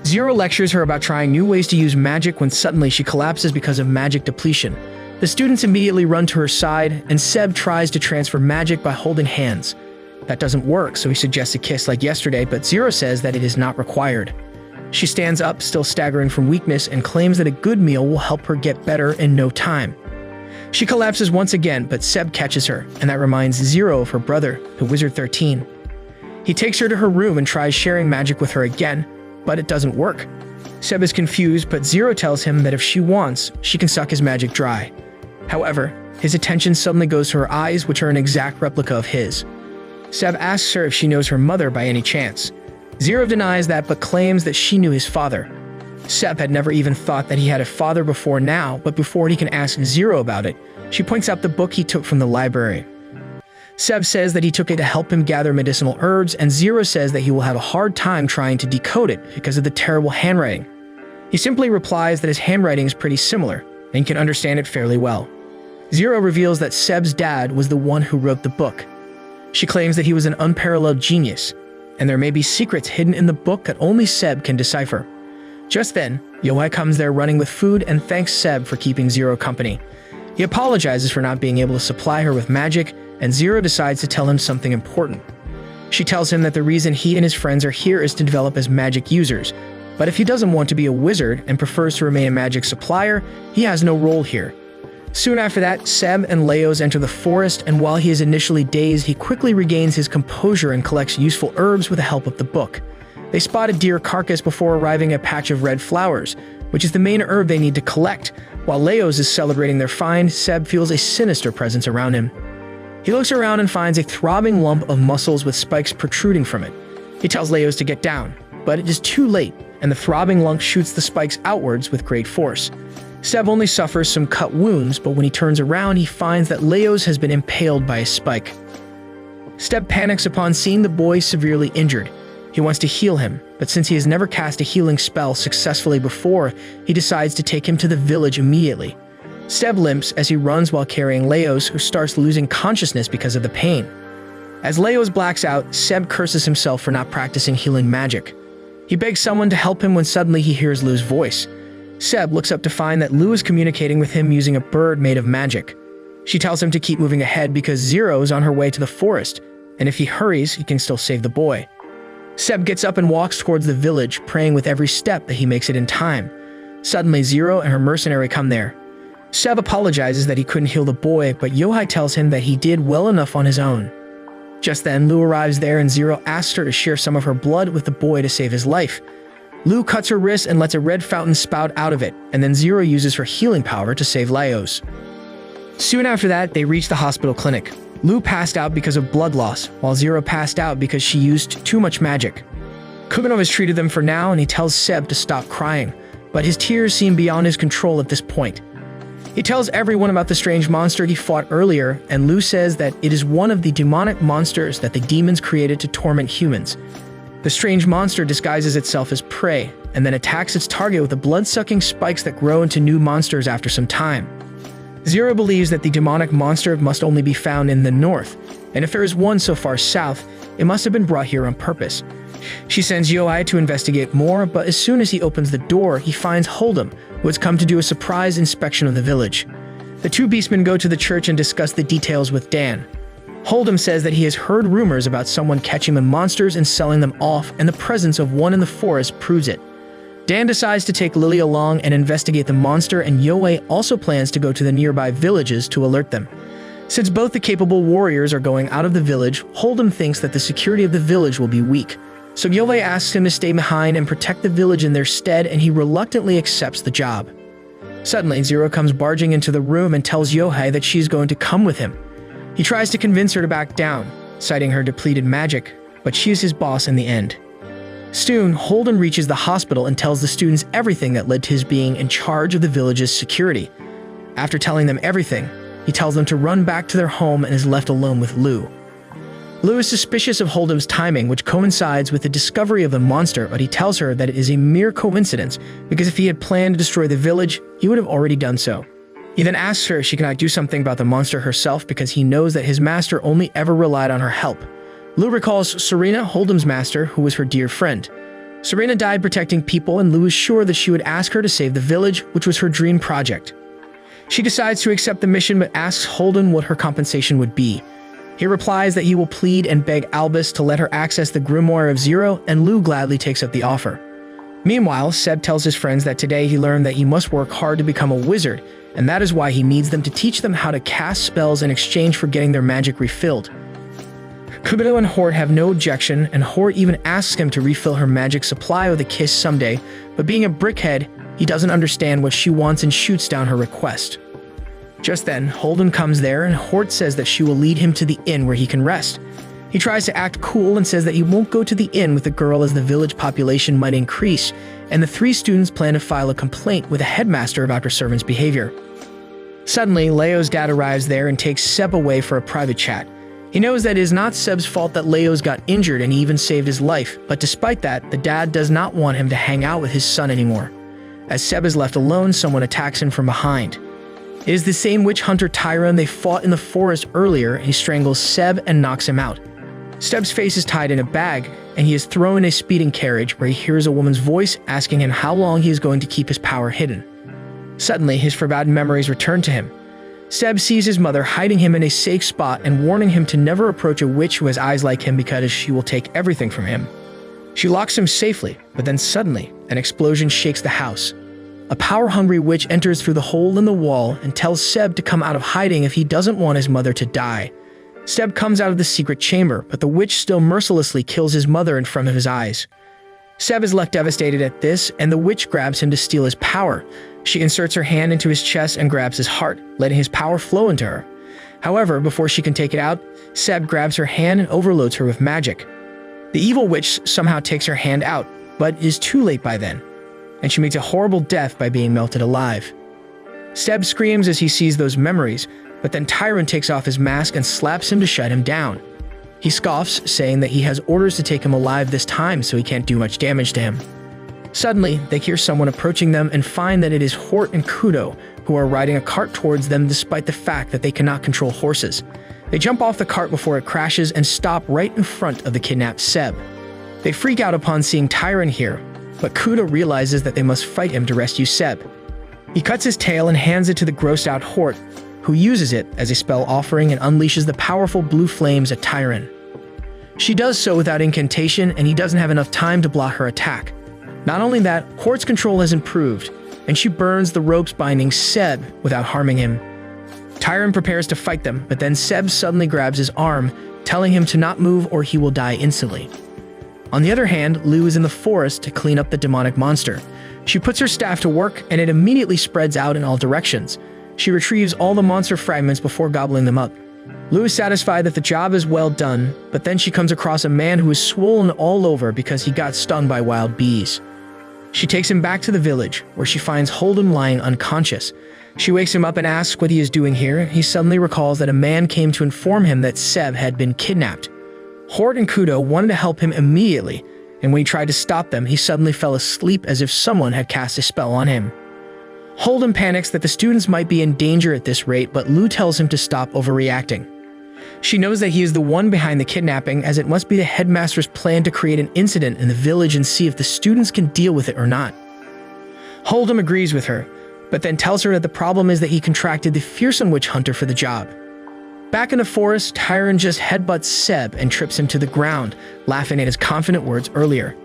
Zero lectures her about trying new ways to use magic when suddenly she collapses because of magic depletion. The students immediately run to her side, and Seb tries to transfer magic by holding hands. That doesn't work, so he suggests a kiss like yesterday, but Zero says that it is not required. She stands up, still staggering from weakness, and claims that a good meal will help her get better in no time. She collapses once again, but Seb catches her, and that reminds Zero of her brother, the Wizard 13. He takes her to her room and tries sharing magic with her again, but it doesn't work. Seb is confused, but Zero tells him that if she wants, she can suck his magic dry. However, his attention suddenly goes to her eyes, which are an exact replica of his. Seb asks her if she knows her mother by any chance. Zero denies that, but claims that she knew his father. Seb had never even thought that he had a father before now, but before he can ask Zero about it, she points out the book he took from the library. Seb says that he took it to help him gather medicinal herbs, and Zero says that he will have a hard time trying to decode it because of the terrible handwriting. He simply replies that his handwriting is pretty similar, and can understand it fairly well. Zero reveals that Seb's dad was the one who wrote the book. She claims that he was an unparalleled genius, and there may be secrets hidden in the book that only Seb can decipher. Just then, Yohai comes there running with food and thanks Seb for keeping Zero company. He apologizes for not being able to supply her with magic, and Zero decides to tell him something important. She tells him that the reason he and his friends are here is to develop as magic users, but if he doesn't want to be a wizard and prefers to remain a magic supplier, he has no role here. Soon after that, Seb and Leos enter the forest, and while he is initially dazed, he quickly regains his composure and collects useful herbs with the help of the book. They spot a deer carcass before arriving at a patch of red flowers, which is the main herb they need to collect. While Leos is celebrating their find, Seb feels a sinister presence around him. He looks around and finds a throbbing lump of muscles with spikes protruding from it. He tells Leos to get down, but it is too late, and the throbbing lump shoots the spikes outwards with great force. Seb only suffers some cut wounds, but when he turns around, he finds that Leos has been impaled by a spike. Seb panics upon seeing the boy severely injured. He wants to heal him, but since he has never cast a healing spell successfully before, he decides to take him to the village immediately. Seb limps as he runs while carrying Leos, who starts losing consciousness because of the pain. As Leos blacks out, Seb curses himself for not practicing healing magic. He begs someone to help him when suddenly he hears Lu's voice. Seb looks up to find that Lu is communicating with him using a bird made of magic. She tells him to keep moving ahead because Zero is on her way to the forest, and if he hurries, he can still save the boy. Seb gets up and walks towards the village, praying with every step that he makes it in time. Suddenly, Zero and her mercenary come there. Seb apologizes that he couldn't heal the boy, but Yohai tells him that he did well enough on his own. Just then, Lu arrives there and Zero asks her to share some of her blood with the boy to save his life. Lu cuts her wrist and lets a red fountain spout out of it, and then Zero uses her healing power to save Leos. Soon after that, they reach the hospital clinic. Lu passed out because of blood loss, while Zero passed out because she used too much magic. Kuganov has treated them for now, and he tells Seb to stop crying, but his tears seem beyond his control at this point. He tells everyone about the strange monster he fought earlier, and Lu says that it is one of the demonic monsters that the demons created to torment humans. The strange monster disguises itself as prey, and then attacks its target with the blood-sucking spikes that grow into new monsters after some time. Zero believes that the demonic monster must only be found in the north, and if there is one so far south, it must have been brought here on purpose. She sends Yohai to investigate more, but as soon as he opens the door, he finds Hold'em, who has come to do a surprise inspection of the village. The two beastmen go to the church and discuss the details with Dan. Hold'em says that he has heard rumors about someone catching the monsters and selling them off, and the presence of one in the forest proves it. Dan decides to take Lily along and investigate the monster, and Yohei also plans to go to the nearby villages to alert them. Since both the capable warriors are going out of the village, Hold'em thinks that the security of the village will be weak. So Yohei asks him to stay behind and protect the village in their stead, and he reluctantly accepts the job. Suddenly, Zero comes barging into the room and tells Yohei that she's going to come with him. He tries to convince her to back down, citing her depleted magic, but she is his boss in the end. Soon, Hold'em reaches the hospital and tells the students everything that led to his being in charge of the village's security. After telling them everything, he tells them to run back to their home and is left alone with Lu. Lu is suspicious of Hold'em's timing, which coincides with the discovery of the monster, but he tells her that it is a mere coincidence because if he had planned to destroy the village, he would have already done so. He then asks her if she cannot do something about the monster herself because he knows that his master only ever relied on her help. Lu recalls Serena, Hold'em's master, who was her dear friend. Serena died protecting people, and Lu is sure that she would ask her to save the village, which was her dream project. She decides to accept the mission but asks Hold'em what her compensation would be. He replies that he will plead and beg Albus to let her access the grimoire of Zero, and Lu gladly takes up the offer. Meanwhile, Seb tells his friends that today he learned that he must work hard to become a wizard, and that is why he needs them to teach them how to cast spells in exchange for getting their magic refilled. Kubido and Hort have no objection, and Hort even asks him to refill her magic supply with a kiss someday, but being a brickhead, he doesn't understand what she wants and shoots down her request. Just then, Hold'em comes there, and Hort says that she will lead him to the inn where he can rest. He tries to act cool and says that he won't go to the inn with the girl as the village population might increase, and the three students plan to file a complaint with the headmaster about her servant's behavior. Suddenly, Leo's dad arrives there and takes Seb away for a private chat. He knows that it is not Seb's fault that Leos got injured and he even saved his life, but despite that, the dad does not want him to hang out with his son anymore. As Seb is left alone, someone attacks him from behind. It is the same witch hunter Tyron they fought in the forest earlier, and he strangles Seb and knocks him out. Seb's face is tied in a bag, and he is thrown in a speeding carriage where he hears a woman's voice asking him how long he is going to keep his power hidden. Suddenly, his forgotten memories return to him. Seb sees his mother hiding him in a safe spot and warning him to never approach a witch who has eyes like him because she will take everything from him. She locks him safely, but then suddenly, an explosion shakes the house. A power-hungry witch enters through the hole in the wall and tells Seb to come out of hiding if he doesn't want his mother to die. Seb comes out of the secret chamber, but the witch still mercilessly kills his mother in front of his eyes. Seb is left devastated at this, and the witch grabs him to steal his power. She inserts her hand into his chest and grabs his heart, letting his power flow into her. However, before she can take it out, Seb grabs her hand and overloads her with magic. The evil witch somehow takes her hand out, but is too late by then, and she meets a horrible death by being melted alive. Seb screams as he sees those memories, but then Tyron takes off his mask and slaps him to shut him down. He scoffs, saying that he has orders to take him alive this time so he can't do much damage to him. Suddenly, they hear someone approaching them and find that it is Hort and Kudo, who are riding a cart towards them despite the fact that they cannot control horses. They jump off the cart before it crashes and stop right in front of the kidnapped Seb. They freak out upon seeing Tyron here, but Kudo realizes that they must fight him to rescue Seb. He cuts his tail and hands it to the grossed out Hort, who uses it as a spell offering and unleashes the powerful blue flames at Tyron. She does so without incantation, and he doesn't have enough time to block her attack. Not only that, Hort's control has improved, and she burns the ropes binding Seb without harming him. Tyron prepares to fight them, but then Seb suddenly grabs his arm, telling him to not move or he will die instantly. On the other hand, Lou is in the forest to clean up the demonic monster. She puts her staff to work, and it immediately spreads out in all directions. She retrieves all the monster fragments before gobbling them up. Lou is satisfied that the job is well done, but then she comes across a man who is swollen all over because he got stung by wild bees. She takes him back to the village, where she finds Holden lying unconscious. She wakes him up and asks what he is doing here. He suddenly recalls that a man came to inform him that Seb had been kidnapped. Hort and Kudo wanted to help him immediately, and when he tried to stop them, he suddenly fell asleep as if someone had cast a spell on him. Holden panics that the students might be in danger at this rate, but Lou tells him to stop overreacting. She knows that he is the one behind the kidnapping, as it must be the headmaster's plan to create an incident in the village and see if the students can deal with it or not. Holden agrees with her, but then tells her that the problem is that he contracted the fearsome witch hunter for the job. Back in the forest, Tyron just headbutts Seb and trips him to the ground, laughing at his confident words earlier.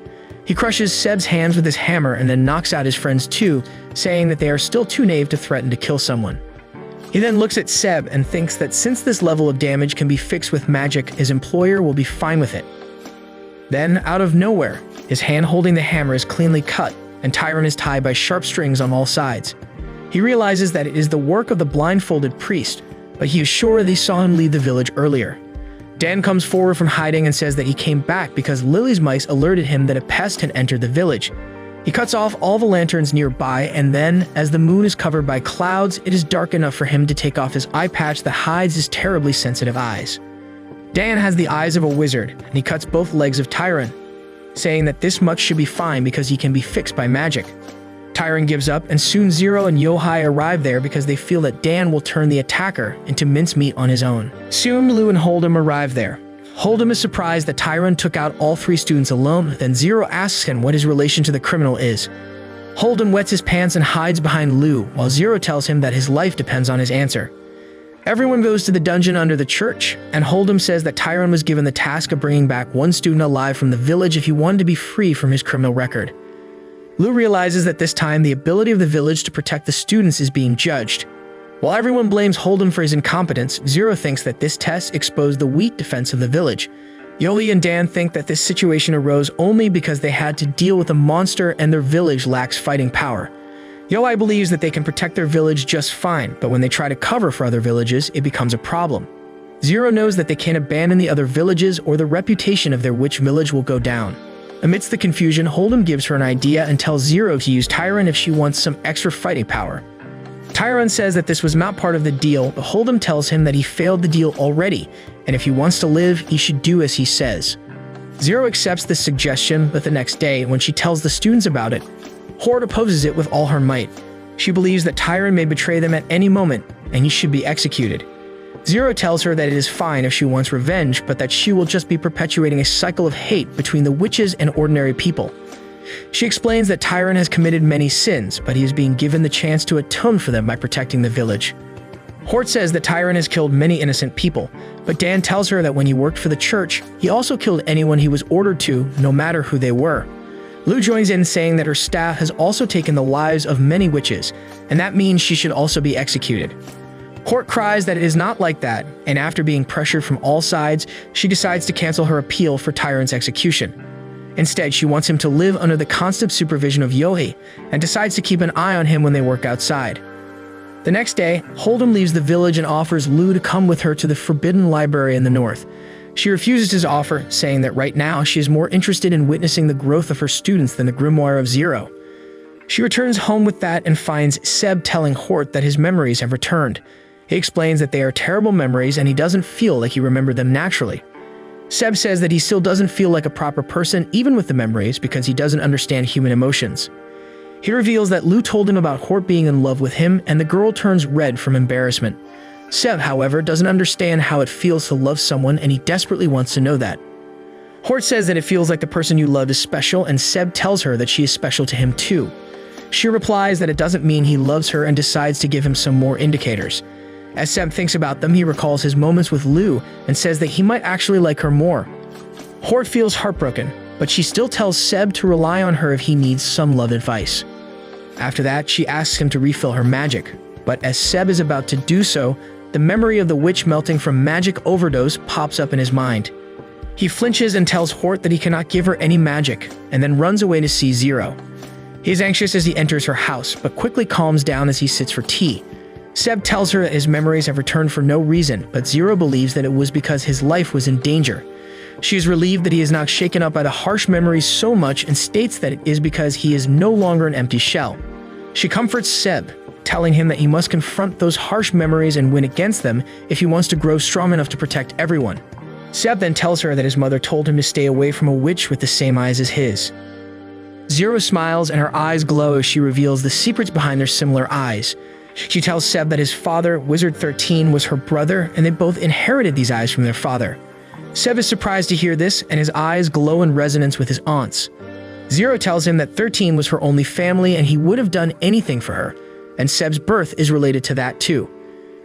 He crushes Seb's hands with his hammer and then knocks out his friends too, saying that they are still too naive to threaten to kill someone. He then looks at Seb and thinks that since this level of damage can be fixed with magic, his employer will be fine with it. Then, out of nowhere, his hand holding the hammer is cleanly cut, and Tyron is tied by sharp strings on all sides. He realizes that it is the work of the blindfolded priest, but he is sure that he saw him leave the village earlier. Dan comes forward from hiding and says that he came back because Lily's mice alerted him that a pest had entered the village. He cuts off all the lanterns nearby, and then, as the moon is covered by clouds, it is dark enough for him to take off his eye patch that hides his terribly sensitive eyes. Dan has the eyes of a wizard, and he cuts both legs of Tyron, saying that this much should be fine because he can be fixed by magic. Tyron gives up, and soon Zero and Yohai arrive there because they feel that Dan will turn the attacker into mincemeat on his own. Soon, Lou and Hold'em arrive there. Hold'em is surprised that Tyron took out all three students alone, then Zero asks him what his relation to the criminal is. Hold'em wets his pants and hides behind Lou, while Zero tells him that his life depends on his answer. Everyone goes to the dungeon under the church, and Hold'em says that Tyron was given the task of bringing back one student alive from the village if he wanted to be free from his criminal record. Lou realizes that this time the ability of the village to protect the students is being judged. While everyone blames Hold'em for his incompetence, Zero thinks that this test exposed the weak defense of the village. Yoli and Dan think that this situation arose only because they had to deal with a monster and their village lacks fighting power. Yoli believes that they can protect their village just fine, but when they try to cover for other villages, it becomes a problem. Zero knows that they can't abandon the other villages or the reputation of their witch village will go down. Amidst the confusion, Hold'em gives her an idea and tells Zero to use Tyron if she wants some extra fighting power. Tyron says that this was not part of the deal, but Hold'em tells him that he failed the deal already, and if he wants to live, he should do as he says. Zero accepts this suggestion, but the next day, when she tells the students about it, Hort opposes it with all her might. She believes that Tyron may betray them at any moment, and he should be executed. Zero tells her that it is fine if she wants revenge, but that she will just be perpetuating a cycle of hate between the witches and ordinary people. She explains that Tyron has committed many sins, but he is being given the chance to atone for them by protecting the village. Hort says that Tyron has killed many innocent people, but Dan tells her that when he worked for the church, he also killed anyone he was ordered to, no matter who they were. Lou joins in, saying that her staff has also taken the lives of many witches, and that means she should also be executed. Hort cries that it is not like that, and after being pressured from all sides, she decides to cancel her appeal for Tyron's execution. Instead, she wants him to live under the constant supervision of Yohei and decides to keep an eye on him when they work outside. The next day, Hold'em leaves the village and offers Lu to come with her to the Forbidden Library in the north. She refuses his offer, saying that right now she is more interested in witnessing the growth of her students than the grimoire of Zero. She returns home with that and finds Seb telling Hort that his memories have returned. He explains that they are terrible memories and he doesn't feel like he remembered them naturally. Seb says that he still doesn't feel like a proper person even with the memories because he doesn't understand human emotions. He reveals that Lu told him about Hort being in love with him and the girl turns red from embarrassment. Seb, however, doesn't understand how it feels to love someone and he desperately wants to know that. Hort says that it feels like the person you love is special and Seb tells her that she is special to him too. She replies that it doesn't mean he loves her and decides to give him some more indicators. As Seb thinks about them, he recalls his moments with Lu and says that he might actually like her more. Hort feels heartbroken, but she still tells Seb to rely on her if he needs some love advice. After that, she asks him to refill her magic, but as Seb is about to do so, the memory of the witch melting from magic overdose pops up in his mind. He flinches and tells Hort that he cannot give her any magic, and then runs away to see Zero. He is anxious as he enters her house, but quickly calms down as he sits for tea. Seb tells her that his memories have returned for no reason, but Zero believes that it was because his life was in danger. She is relieved that he is not shaken up by the harsh memories so much and states that it is because he is no longer an empty shell. She comforts Seb, telling him that he must confront those harsh memories and win against them if he wants to grow strong enough to protect everyone. Seb then tells her that his mother told him to stay away from a witch with the same eyes as his. Zero smiles and her eyes glow as she reveals the secrets behind their similar eyes. She tells Seb that his father, Wizard 13, was her brother and they both inherited these eyes from their father. Seb is surprised to hear this and his eyes glow in resonance with his aunt's. Zero tells him that 13 was her only family and he would have done anything for her, and Seb's birth is related to that too.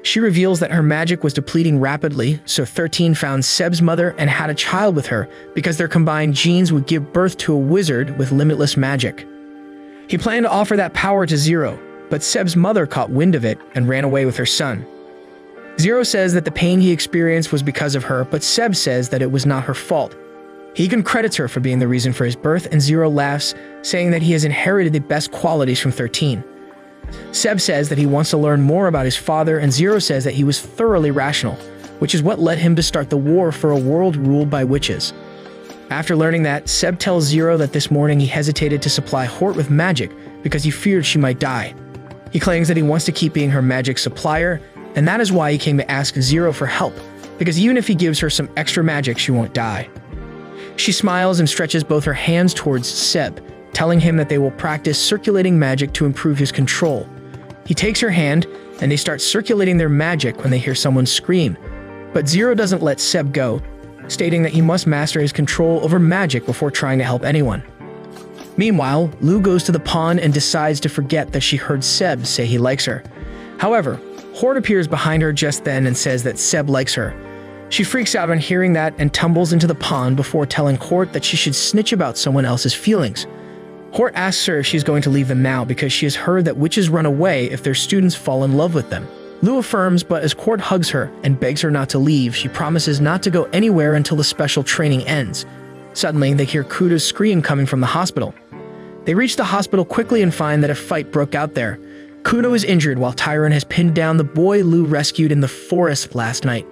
She reveals that her magic was depleting rapidly, so 13 found Seb's mother and had a child with her because their combined genes would give birth to a wizard with limitless magic. He planned to offer that power to Zero, but Seb's mother caught wind of it and ran away with her son. Zero says that the pain he experienced was because of her, but Seb says that it was not her fault. He even credits her for being the reason for his birth, and Zero laughs, saying that he has inherited the best qualities from 13. Seb says that he wants to learn more about his father, and Zero says that he was thoroughly rational, which is what led him to start the war for a world ruled by witches. After learning that, Seb tells Zero that this morning he hesitated to supply Hort with magic because he feared she might die. He claims that he wants to keep being her magic supplier, and that is why he came to ask Zero for help, because even if he gives her some extra magic, she won't die. She smiles and stretches both her hands towards Seb, telling him that they will practice circulating magic to improve his control. He takes her hand, and they start circulating their magic when they hear someone scream. But Zero doesn't let Seb go, stating that he must master his control over magic before trying to help anyone. Meanwhile, Lu goes to the pond and decides to forget that she heard Seb say he likes her. However, Hort appears behind her just then and says that Seb likes her. She freaks out on hearing that and tumbles into the pond before telling Hort that she should snitch about someone else's feelings. Hort asks her if she's going to leave them now because she has heard that witches run away if their students fall in love with them. Lu affirms, but as Hort hugs her and begs her not to leave, she promises not to go anywhere until the special training ends. Suddenly, they hear Kudo's scream coming from the hospital. They reach the hospital quickly and find that a fight broke out there. Kudo is injured while Tyron has pinned down the boy Lu rescued in the forest last night.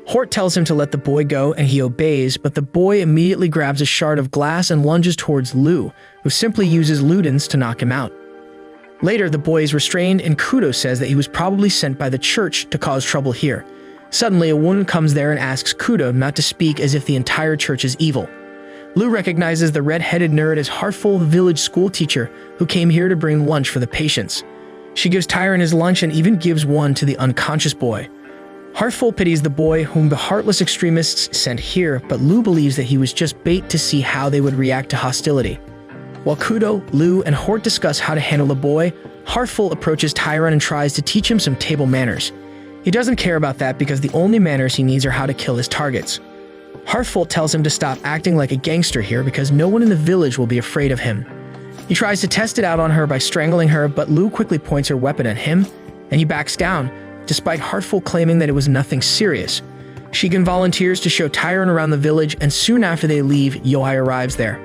Hort tells him to let the boy go and he obeys, but the boy immediately grabs a shard of glass and lunges towards Lu, who simply uses Ludens to knock him out. Later, the boy is restrained and Kudo says that he was probably sent by the church to cause trouble here. Suddenly, a woman comes there and asks Kudo not to speak as if the entire church is evil. Lu recognizes the red-headed nerd as Heartful, the village school teacher, who came here to bring lunch for the patients. She gives Tyron his lunch and even gives one to the unconscious boy. Heartful pities the boy whom the heartless extremists sent here, but Lu believes that he was just bait to see how they would react to hostility. While Kudo, Lu, and Hort discuss how to handle the boy, Heartful approaches Tyron and tries to teach him some table manners. He doesn't care about that because the only manners he needs are how to kill his targets. Heartful tells him to stop acting like a gangster here because no one in the village will be afraid of him. He tries to test it out on her by strangling her, but Lu quickly points her weapon at him, and he backs down, despite Heartful claiming that it was nothing serious. Shigen volunteers to show Tyron around the village, and soon after they leave, Yohei arrives there.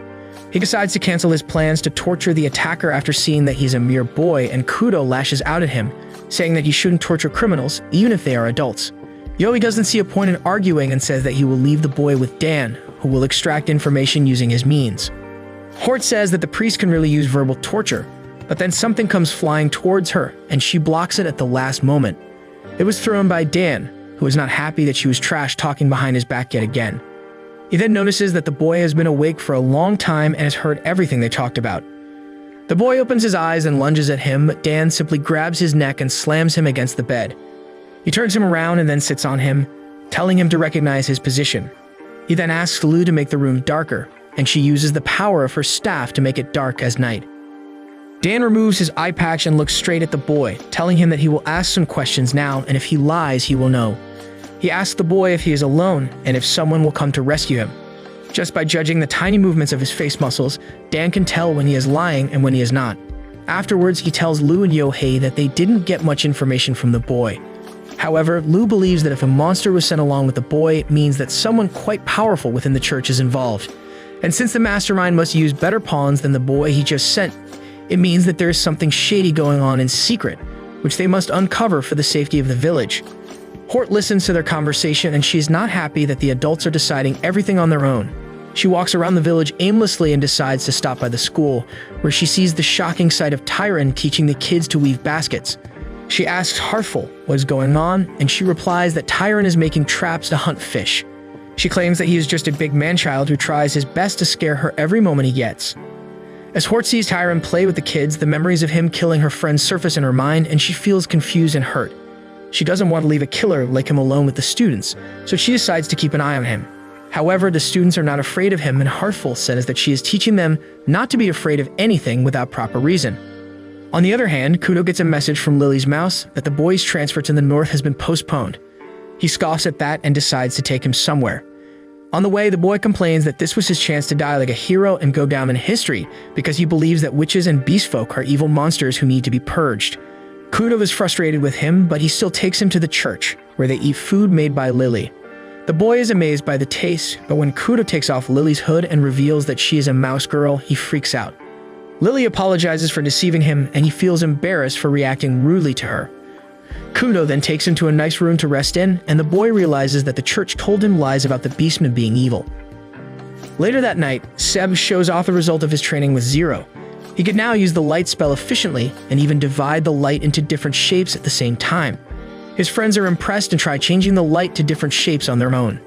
He decides to cancel his plans to torture the attacker after seeing that he's a mere boy, and Kudo lashes out at him, saying that he shouldn't torture criminals, even if they are adults. Yoi doesn't see a point in arguing and says that he will leave the boy with Dan, who will extract information using his means. Hort says that the priest can really use verbal torture, but then something comes flying towards her, and she blocks it at the last moment. It was thrown by Dan, who is not happy that she was trash talking behind his back yet again. He then notices that the boy has been awake for a long time and has heard everything they talked about. The boy opens his eyes and lunges at him, but Dan simply grabs his neck and slams him against the bed. He turns him around and then sits on him, telling him to recognize his position. He then asks Lu to make the room darker, and she uses the power of her staff to make it dark as night. Dan removes his eye patch and looks straight at the boy, telling him that he will ask some questions now, and if he lies, he will know. He asks the boy if he is alone and if someone will come to rescue him. Just by judging the tiny movements of his face muscles, Dan can tell when he is lying and when he is not. Afterwards, he tells Lu and Yohei that they didn't get much information from the boy. However, Lu believes that if a monster was sent along with the boy, it means that someone quite powerful within the church is involved. And since the mastermind must use better pawns than the boy he just sent, it means that there is something shady going on in secret, which they must uncover for the safety of the village. Hort listens to their conversation, and she is not happy that the adults are deciding everything on their own. She walks around the village aimlessly and decides to stop by the school, where she sees the shocking sight of Tyron teaching the kids to weave baskets. She asks Heartful what is going on, and she replies that Tyron is making traps to hunt fish. She claims that he is just a big man-child who tries his best to scare her every moment he gets. As Hort sees Tyron play with the kids, the memories of him killing her friends surface in her mind, and she feels confused and hurt. She doesn't want to leave a killer like him alone with the students, so she decides to keep an eye on him. However, the students are not afraid of him, and Heartful says that she is teaching them not to be afraid of anything without proper reason. On the other hand, Kudo gets a message from Lily's mouse that the boy's transfer to the north has been postponed. He scoffs at that and decides to take him somewhere. On the way, the boy complains that this was his chance to die like a hero and go down in history because he believes that witches and beast folk are evil monsters who need to be purged. Kudo is frustrated with him, but he still takes him to the church, where they eat food made by Lily. The boy is amazed by the taste, but when Kudo takes off Lily's hood and reveals that she is a mouse girl, he freaks out. Lily apologizes for deceiving him, and he feels embarrassed for reacting rudely to her. Kudo then takes him to a nice room to rest in, and the boy realizes that the church told him lies about the beastmen being evil. Later that night, Seb shows off the result of his training with Zero. He could now use the light spell efficiently and even divide the light into different shapes at the same time. His friends are impressed and try changing the light to different shapes on their own.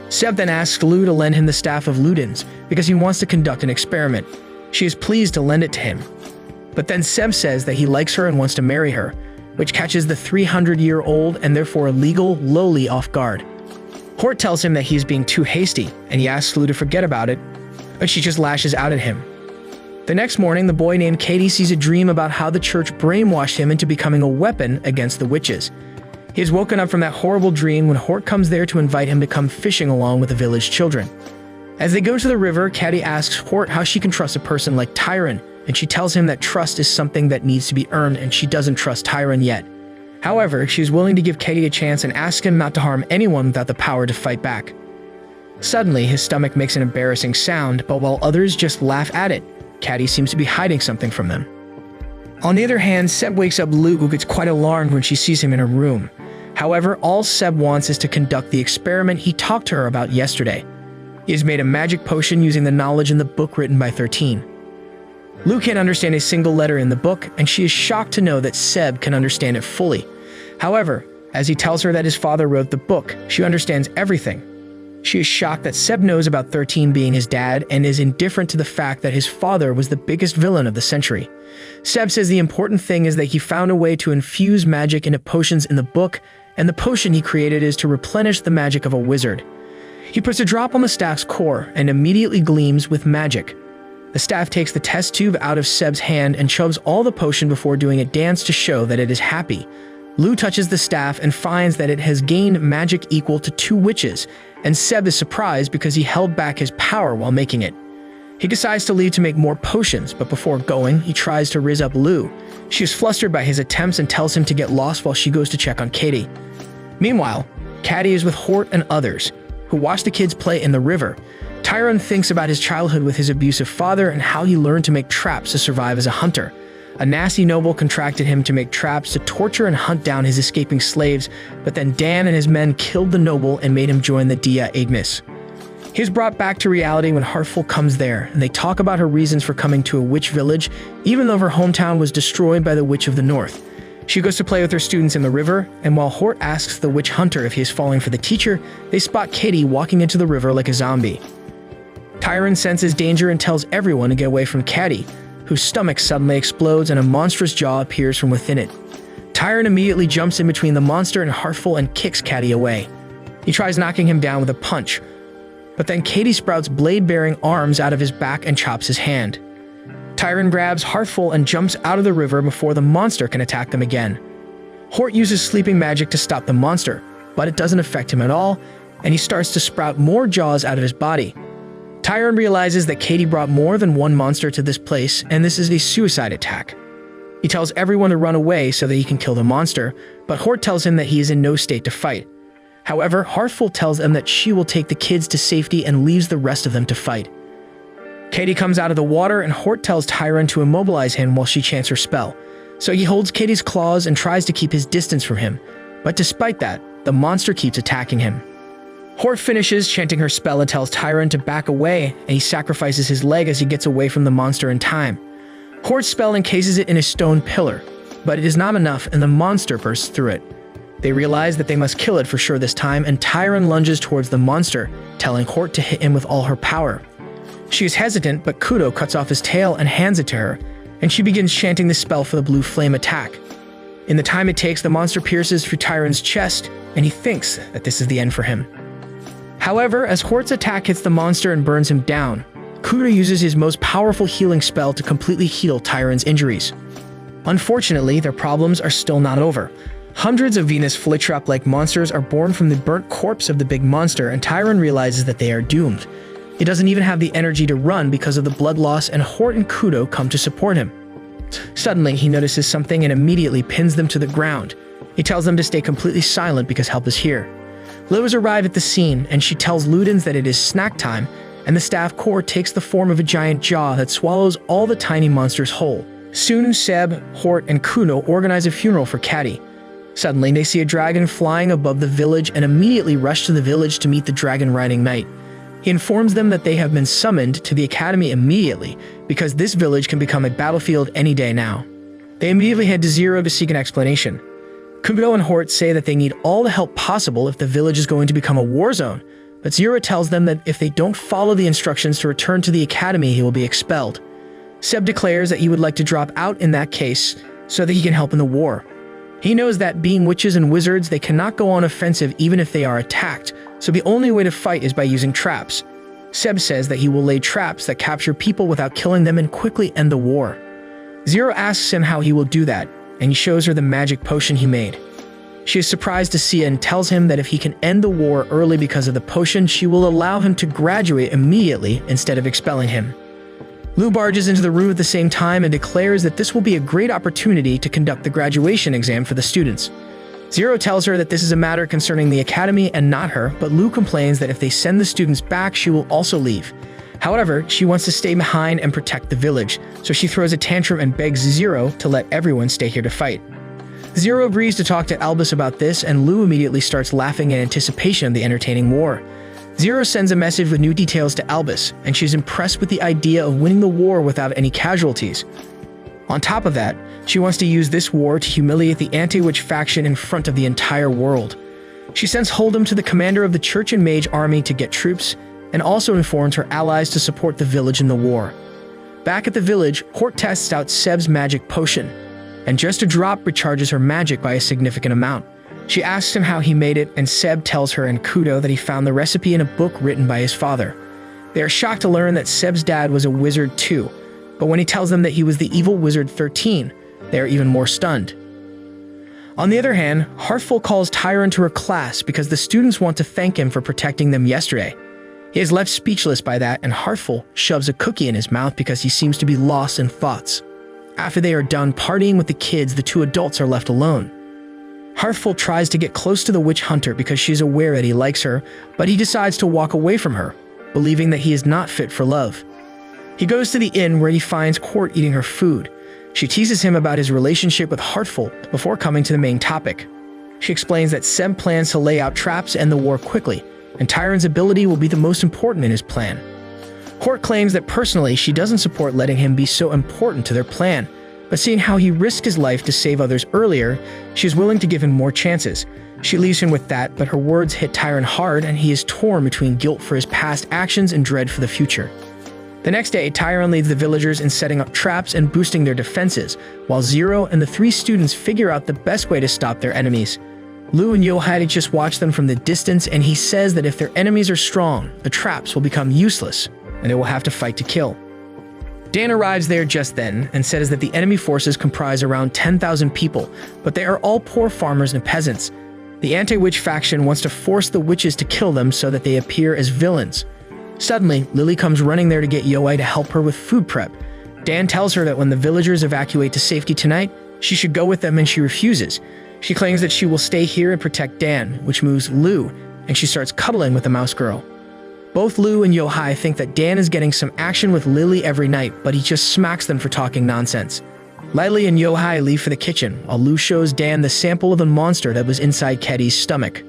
Seb then asks Lu to lend him the Staff of Ludens because he wants to conduct an experiment. She is pleased to lend it to him. But then Seb says that he likes her and wants to marry her, which catches the 300-year-old and therefore legal Loli off guard. Hort tells him that he is being too hasty, and he asks Lu to forget about it, but she just lashes out at him. The next morning, the boy named Katie sees a dream about how the church brainwashed him into becoming a weapon against the witches. He is woken up from that horrible dream when Hort comes there to invite him to come fishing along with the village children. As they go to the river, Katie asks Hort how she can trust a person like Tyron, and she tells him that trust is something that needs to be earned and she doesn't trust Tyron yet. However, she is willing to give Katie a chance and ask him not to harm anyone without the power to fight back. Suddenly, his stomach makes an embarrassing sound, but while others just laugh at it, Katie seems to be hiding something from them. On the other hand, Seb wakes up Luke, who gets quite alarmed when she sees him in her room. However, all Seb wants is to conduct the experiment he talked to her about yesterday. He has made a magic potion using the knowledge in the book written by 13. Luke can't understand a single letter in the book, and she is shocked to know that Seb can understand it fully. However, as he tells her that his father wrote the book, she understands everything. She is shocked that Seb knows about 13 being his dad and is indifferent to the fact that his father was the biggest villain of the century. Seb says the important thing is that he found a way to infuse magic into potions in the book, and the potion he created is to replenish the magic of a wizard. He puts a drop on the staff's core and immediately gleams with magic. The staff takes the test tube out of Seb's hand and shoves all the potion before doing a dance to show that it is happy. Lu touches the staff and finds that it has gained magic equal to 2 witches, and Seb is surprised because he held back his power while making it. He decides to leave to make more potions, but before going, he tries to riz up Lu. She is flustered by his attempts and tells him to get lost while she goes to check on Katie. Meanwhile, Katie is with Hort and others, who watch the kids play in the river. Tyron thinks about his childhood with his abusive father and how he learned to make traps to survive as a hunter. A nasty noble contracted him to make traps to torture and hunt down his escaping slaves, but then Dan and his men killed the noble and made him join the Dia Ignis. He is brought back to reality when Heartful comes there, and they talk about her reasons for coming to a witch village, even though her hometown was destroyed by the Witch of the North. She goes to play with her students in the river, and while Hort asks the witch hunter if he is falling for the teacher, they spot Katie walking into the river like a zombie. Tyron senses danger and tells everyone to get away from Katie, whose stomach suddenly explodes and a monstrous jaw appears from within it. Tyron immediately jumps in between the monster and Heartful and kicks Katie away. He tries knocking him down with a punch, but then Katie sprouts blade-bearing arms out of his back and chops his hand. Tyron grabs Heartful and jumps out of the river before the monster can attack them again. Hort uses sleeping magic to stop the monster, but it doesn't affect him at all, and he starts to sprout more jaws out of his body. Tyron realizes that Katie brought more than one monster to this place, and this is a suicide attack. He tells everyone to run away so that he can kill the monster, but Hort tells him that he is in no state to fight. However, Heartful tells them that she will take the kids to safety and leaves the rest of them to fight. Katie comes out of the water and Hort tells Tyron to immobilize him while she chants her spell. So he holds Katie's claws and tries to keep his distance from him, but despite that, the monster keeps attacking him. Hort finishes chanting her spell and tells Tyron to back away, and he sacrifices his leg as he gets away from the monster in time. Hort's spell encases it in a stone pillar, but it is not enough and the monster bursts through it. They realize that they must kill it for sure this time, and Tyron lunges towards the monster, telling Hort to hit him with all her power. She is hesitant, but Kudo cuts off his tail and hands it to her, and she begins chanting the spell for the blue flame attack. In the time it takes, the monster pierces through Tyron's chest, and he thinks that this is the end for him. However, as Hort's attack hits the monster and burns him down, Kudo uses his most powerful healing spell to completely heal Tyron's injuries. Unfortunately, their problems are still not over. Hundreds of Venus flytrap-like monsters are born from the burnt corpse of the big monster, and Tyron realizes that they are doomed. He doesn't even have the energy to run because of the blood loss, and Hort and Kudo come to support him. Suddenly, he notices something and immediately pins them to the ground. He tells them to stay completely silent because help is here. Lois arrives at the scene, and she tells Ludens that it is snack time, and the staff core takes the form of a giant jaw that swallows all the tiny monsters whole. Soon, Seb, Hort, and Kuno organize a funeral for Katie. Suddenly, they see a dragon flying above the village and immediately rush to the village to meet the dragon-riding knight. He informs them that they have been summoned to the academy immediately because this village can become a battlefield any day now. They immediately head to Zero to seek an explanation. Kudo and Hort say that they need all the help possible if the village is going to become a war zone, but Zero tells them that if they don't follow the instructions to return to the academy, he will be expelled. Seb declares that he would like to drop out in that case so that he can help in the war. He knows that being witches and wizards, they cannot go on offensive even if they are attacked, so the only way to fight is by using traps. Seb says that he will lay traps that capture people without killing them and quickly end the war. Zero asks him how he will do that, and he shows her the magic potion he made. She is surprised to see it and tells him that if he can end the war early because of the potion, she will allow him to graduate immediately instead of expelling him. Lou barges into the room at the same time and declares that this will be a great opportunity to conduct the graduation exam for the students. Zero tells her that this is a matter concerning the academy and not her, but Lou complains that if they send the students back, she will also leave. However, she wants to stay behind and protect the village, so she throws a tantrum and begs Zero to let everyone stay here to fight. Zero agrees to talk to Albus about this, and Lou immediately starts laughing in anticipation of the entertaining war. Zero sends a message with new details to Albus, and she's impressed with the idea of winning the war without any casualties. On top of that, she wants to use this war to humiliate the anti-witch faction in front of the entire world. She sends Hold'em to the commander of the Church and Mage army to get troops, and also informs her allies to support the village in the war. Back at the village, Hort tests out Seb's magic potion, and just a drop recharges her magic by a significant amount. She asks him how he made it, and Seb tells her and Kudo that he found the recipe in a book written by his father. They are shocked to learn that Seb's dad was a wizard too, but when he tells them that he was the evil wizard 13, they are even more stunned. On the other hand, Heartful calls Tyron to her class because the students want to thank him for protecting them yesterday. He is left speechless by that, and Heartful shoves a cookie in his mouth because he seems to be lost in thoughts. After they are done partying with the kids, the two adults are left alone. Heartful tries to get close to the witch hunter because she's aware that he likes her, but he decides to walk away from her. believing that he is not fit for love. He goes to the inn where he finds Court eating her food. She teases him about his relationship with Heartful before coming to the main topic. She explains that Seb plans to lay out traps to end the war quickly, and Tyron's ability will be the most important in his plan. Court claims that personally she doesn't support letting him be so important to their plan, but seeing how he risked his life to save others earlier, she is willing to give him more chances. She leaves him with that, but her words hit Tyron hard and he is torn between guilt for his past actions and dread for the future. The next day, Tyron leads the villagers in setting up traps and boosting their defenses, while Zero and the 3 students figure out the best way to stop their enemies. Lou and Yohai just watch them from the distance, and he says that if their enemies are strong, the traps will become useless, and they will have to fight to kill. Dan arrives there just then and says that the enemy forces comprise around 10,000 people, but they are all poor farmers and peasants. The anti-witch faction wants to force the witches to kill them so that they appear as villains. Suddenly, Lily comes running there to get Yohai to help her with food prep. Dan tells her that when the villagers evacuate to safety tonight, she should go with them, and she refuses. She claims that she will stay here and protect Dan, which moves Lou, and she starts cuddling with the mouse girl. Both Lou and Yohai think that Dan is getting some action with Lily every night, but he just smacks them for talking nonsense. Lily and Yohai leave for the kitchen, while Lou shows Dan the sample of the monster that was inside Keddy's stomach.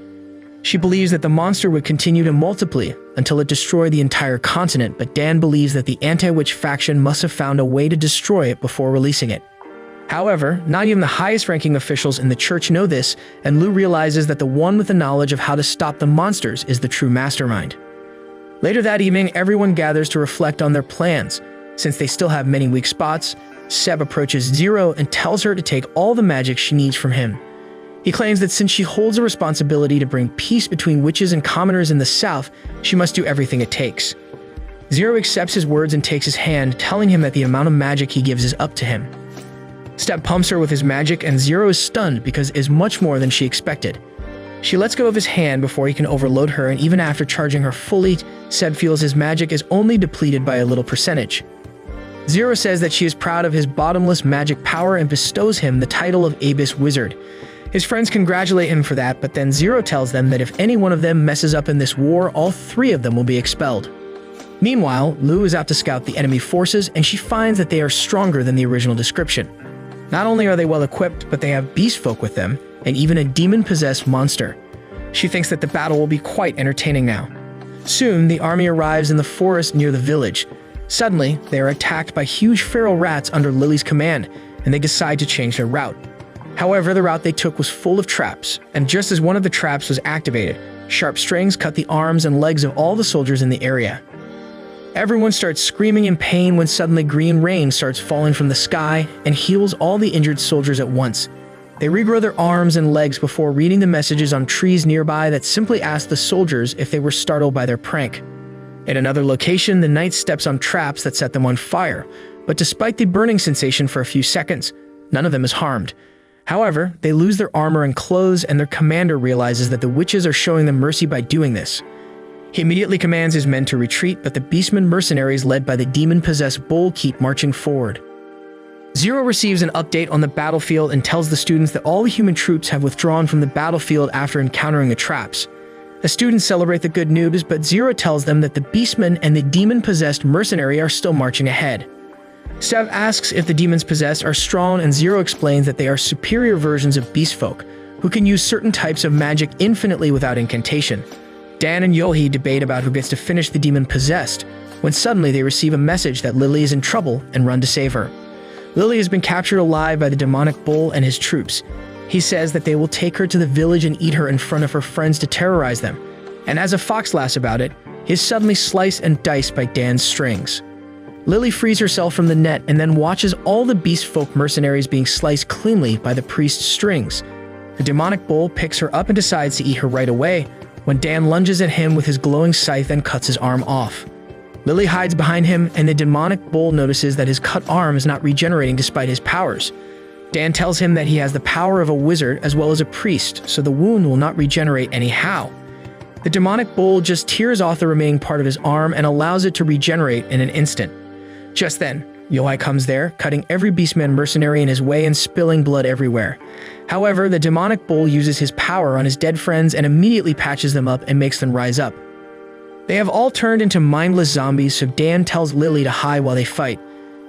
She believes that the monster would continue to multiply until it destroyed the entire continent, but Dan believes that the anti-witch faction must have found a way to destroy it before releasing it. However, not even the highest-ranking officials in the church know this, and Lou realizes that the one with the knowledge of how to stop the monsters is the true mastermind. Later that evening, everyone gathers to reflect on their plans. Since they still have many weak spots, Seb approaches Zero and tells her to take all the magic she needs from him. He claims that since she holds a responsibility to bring peace between witches and commoners in the south, she must do everything it takes. Zero accepts his words and takes his hand, telling him that the amount of magic he gives is up to him. Seb pumps her with his magic, and Zero is stunned because it is much more than she expected. She lets go of his hand before he can overload her, and even after charging her fully, Seb feels his magic is only depleted by a little percentage. Zero says that she is proud of his bottomless magic power and bestows him the title of Abyss Wizard. His friends congratulate him for that, but then Zero tells them that if any one of them messes up in this war, all 3 of them will be expelled. Meanwhile, Lou is out to scout the enemy forces, and she finds that they are stronger than the original description. Not only are they well equipped, but they have beast folk with them, and even a demon-possessed monster. She thinks that the battle will be quite entertaining now. Soon, the army arrives in the forest near the village. Suddenly, they are attacked by huge feral rats under Lily's command, and they decide to change their route. However, the route they took was full of traps, and just as one of the traps was activated, sharp strings cut the arms and legs of all the soldiers in the area. Everyone starts screaming in pain when suddenly green rain starts falling from the sky and heals all the injured soldiers at once. They regrow their arms and legs before reading the messages on trees nearby that simply ask the soldiers if they were startled by their prank. At another location, the knight steps on traps that set them on fire, but despite the burning sensation for a few seconds, none of them is harmed. However, they lose their armor and clothes, and their commander realizes that the witches are showing them mercy by doing this. He immediately commands his men to retreat, but the Beastmen mercenaries led by the demon-possessed bull keep marching forward. Zero receives an update on the battlefield and tells the students that all the human troops have withdrawn from the battlefield after encountering the traps. The students celebrate the good news, but Zero tells them that the Beastmen and the demon-possessed mercenary are still marching ahead. Sev asks if the demons possessed are strong, and Zero explains that they are superior versions of beast folk, who can use certain types of magic infinitely without incantation. Dan and Yohei debate about who gets to finish the demon-possessed, when suddenly they receive a message that Lily is in trouble and run to save her. Lily has been captured alive by the demonic bull and his troops. He says that they will take her to the village and eat her in front of her friends to terrorize them, and as a fox laughs about it, he is suddenly sliced and diced by Dan's strings. Lily frees herself from the net and then watches all the beast folk mercenaries being sliced cleanly by the priest's strings. The demonic bull picks her up and decides to eat her right away, when Dan lunges at him with his glowing scythe and cuts his arm off. Lily hides behind him, and the demonic bull notices that his cut arm is not regenerating despite his powers. Dan tells him that he has the power of a wizard as well as a priest, so the wound will not regenerate anyhow. The demonic bull just tears off the remaining part of his arm and allows it to regenerate in an instant. Just then, Yohei comes there, cutting every Beastman mercenary in his way and spilling blood everywhere. However, the demonic bull uses his power on his dead friends and immediately patches them up and makes them rise up. They have all turned into mindless zombies, so Dan tells Lily to hide while they fight.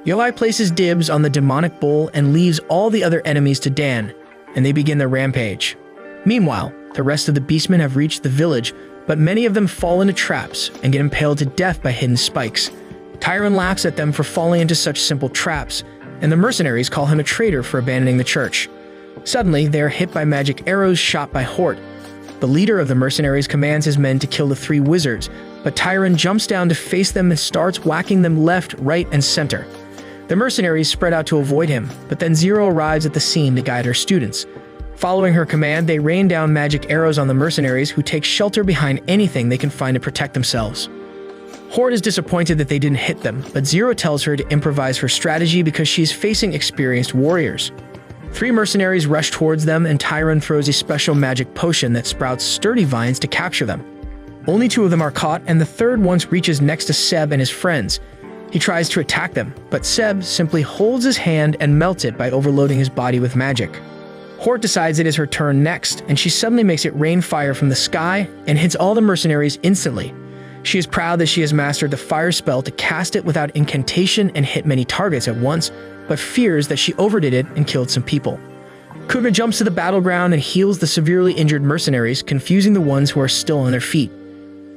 Yohei places dibs on the demonic bull and leaves all the other enemies to Dan, and they begin their rampage. Meanwhile, the rest of the beastmen have reached the village, but many of them fall into traps and get impaled to death by hidden spikes. Tyron laughs at them for falling into such simple traps, and the mercenaries call him a traitor for abandoning the church. Suddenly, they are hit by magic arrows shot by Hort. The leader of the mercenaries commands his men to kill the 3 wizards, but Tyron jumps down to face them and starts whacking them left, right, and center. The mercenaries spread out to avoid him, but then Zero arrives at the scene to guide her students. Following her command, they rain down magic arrows on the mercenaries, who take shelter behind anything they can find to protect themselves. Hort is disappointed that they didn't hit them, but Zero tells her to improvise her strategy because she's facing experienced warriors. 3 mercenaries rush towards them, and Tyron throws a special magic potion that sprouts sturdy vines to capture them. Only 2 of them are caught, and the third once reaches next to Seb and his friends. He tries to attack them, but Seb simply holds his hand and melts it by overloading his body with magic. Hort decides it is her turn next, and she suddenly makes it rain fire from the sky and hits all the mercenaries instantly. She is proud that she has mastered the fire spell to cast it without incantation and hit many targets at once, but fears that she overdid it and killed some people. Kuga jumps to the battleground and heals the severely injured mercenaries, confusing the ones who are still on their feet.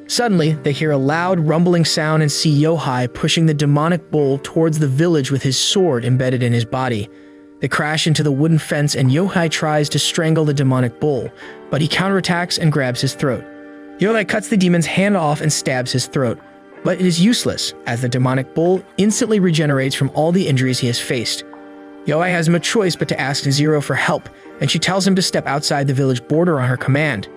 Suddenly, they hear a loud, rumbling sound and see Yohei pushing the demonic bull towards the village with his sword embedded in his body. They crash into the wooden fence, and Yohei tries to strangle the demonic bull, but he counterattacks and grabs his throat. Yohei cuts the demon's hand off and stabs his throat, but it is useless, as the demonic bull instantly regenerates from all the injuries he has faced. Yohei has no choice but to ask Zero for help, and she tells him to step outside the village border on her command.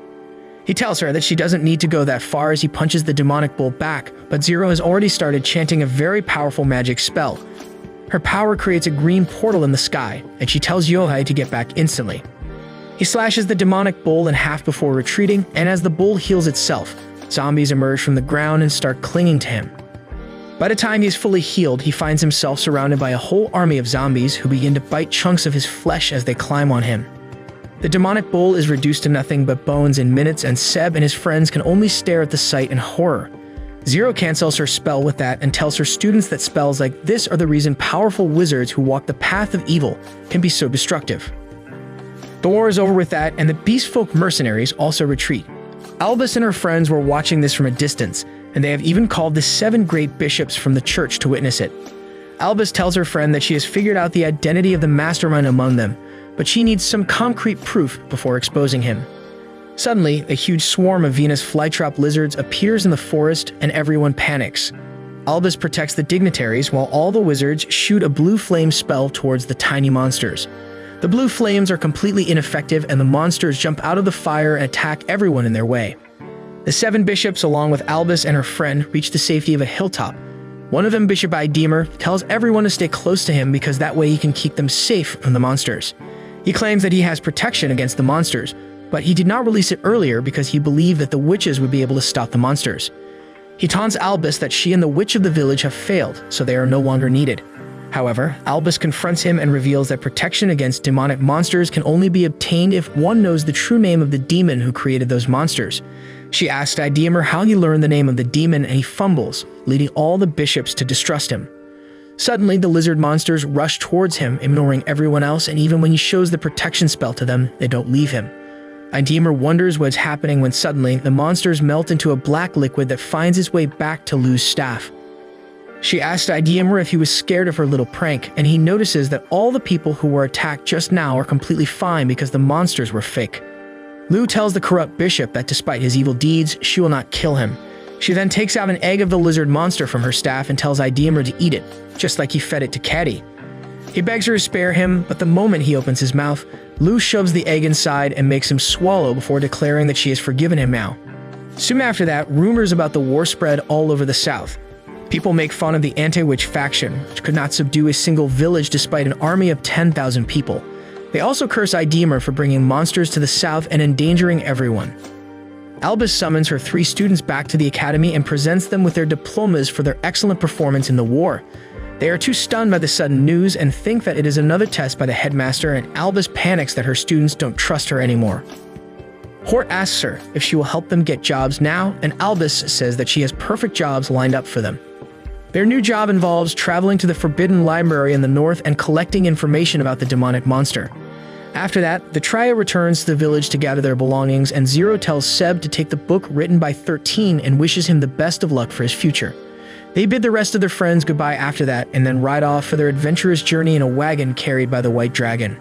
He tells her that she doesn't need to go that far as he punches the demonic bull back, but Zero has already started chanting a very powerful magic spell. Her power creates a green portal in the sky, and she tells Yohei to get back instantly. He slashes the demonic bull in half before retreating, and as the bull heals itself, zombies emerge from the ground and start clinging to him. By the time he is fully healed, he finds himself surrounded by a whole army of zombies who begin to bite chunks of his flesh as they climb on him. The demonic bull is reduced to nothing but bones in minutes, and Seb and his friends can only stare at the sight in horror. Zero cancels her spell with that and tells her students that spells like this are the reason powerful wizards who walk the path of evil can be so destructive. The war is over with that, and the Beastfolk mercenaries also retreat. Albus and her friends were watching this from a distance, and they have even called the 7 great bishops from the church to witness it. Albus tells her friend that she has figured out the identity of the mastermind among them, but she needs some concrete proof before exposing him. Suddenly, a huge swarm of Venus flytrap lizards appears in the forest, and everyone panics. Albus protects the dignitaries while all the wizards shoot a blue flame spell towards the tiny monsters. The blue flames are completely ineffective, and the monsters jump out of the fire and attack everyone in their way. The 7 bishops, along with Albus and her friend, reach the safety of a hilltop. One of them, Bishop Idemir, tells everyone to stay close to him because that way he can keep them safe from the monsters. He claims that he has protection against the monsters, but he did not release it earlier because he believed that the witches would be able to stop the monsters. He taunts Albus that she and the witch of the village have failed, so they are no longer needed. However, Albus confronts him and reveals that protection against demonic monsters can only be obtained if one knows the true name of the demon who created those monsters. She asks Idemir how he learned the name of the demon, and he fumbles, leading all the bishops to distrust him. Suddenly, the lizard monsters rush towards him, ignoring everyone else, and even when he shows the protection spell to them, they don't leave him. Idemir wonders what's happening when suddenly, the monsters melt into a black liquid that finds its way back to Lu's staff. She asked Idemir if he was scared of her little prank, and he notices that all the people who were attacked just now are completely fine because the monsters were fake. Lu tells the corrupt bishop that despite his evil deeds, she will not kill him. She then takes out an egg of the lizard monster from her staff and tells Idemir to eat it, just like he fed it to Caddy. He begs her to spare him, but the moment he opens his mouth, Lu shoves the egg inside and makes him swallow before declaring that she has forgiven him now. Soon after that, rumors about the war spread all over the south. People make fun of the anti-witch faction, which could not subdue a single village despite an army of 10,000 people. They also curse Idemir for bringing monsters to the south and endangering everyone. Albus summons her 3 students back to the academy and presents them with their diplomas for their excellent performance in the war. They are too stunned by the sudden news and think that it is another test by the headmaster, and Albus panics that her students don't trust her anymore. Hort asks her if she will help them get jobs now, and Albus says that she has perfect jobs lined up for them. Their new job involves traveling to the Forbidden Library in the north and collecting information about the demonic monster. After that, the trio returns to the village to gather their belongings, and Zero tells Seb to take the book written by 13 and wishes him the best of luck for his future. They bid the rest of their friends goodbye after that, and then ride off for their adventurous journey in a wagon carried by the White Dragon.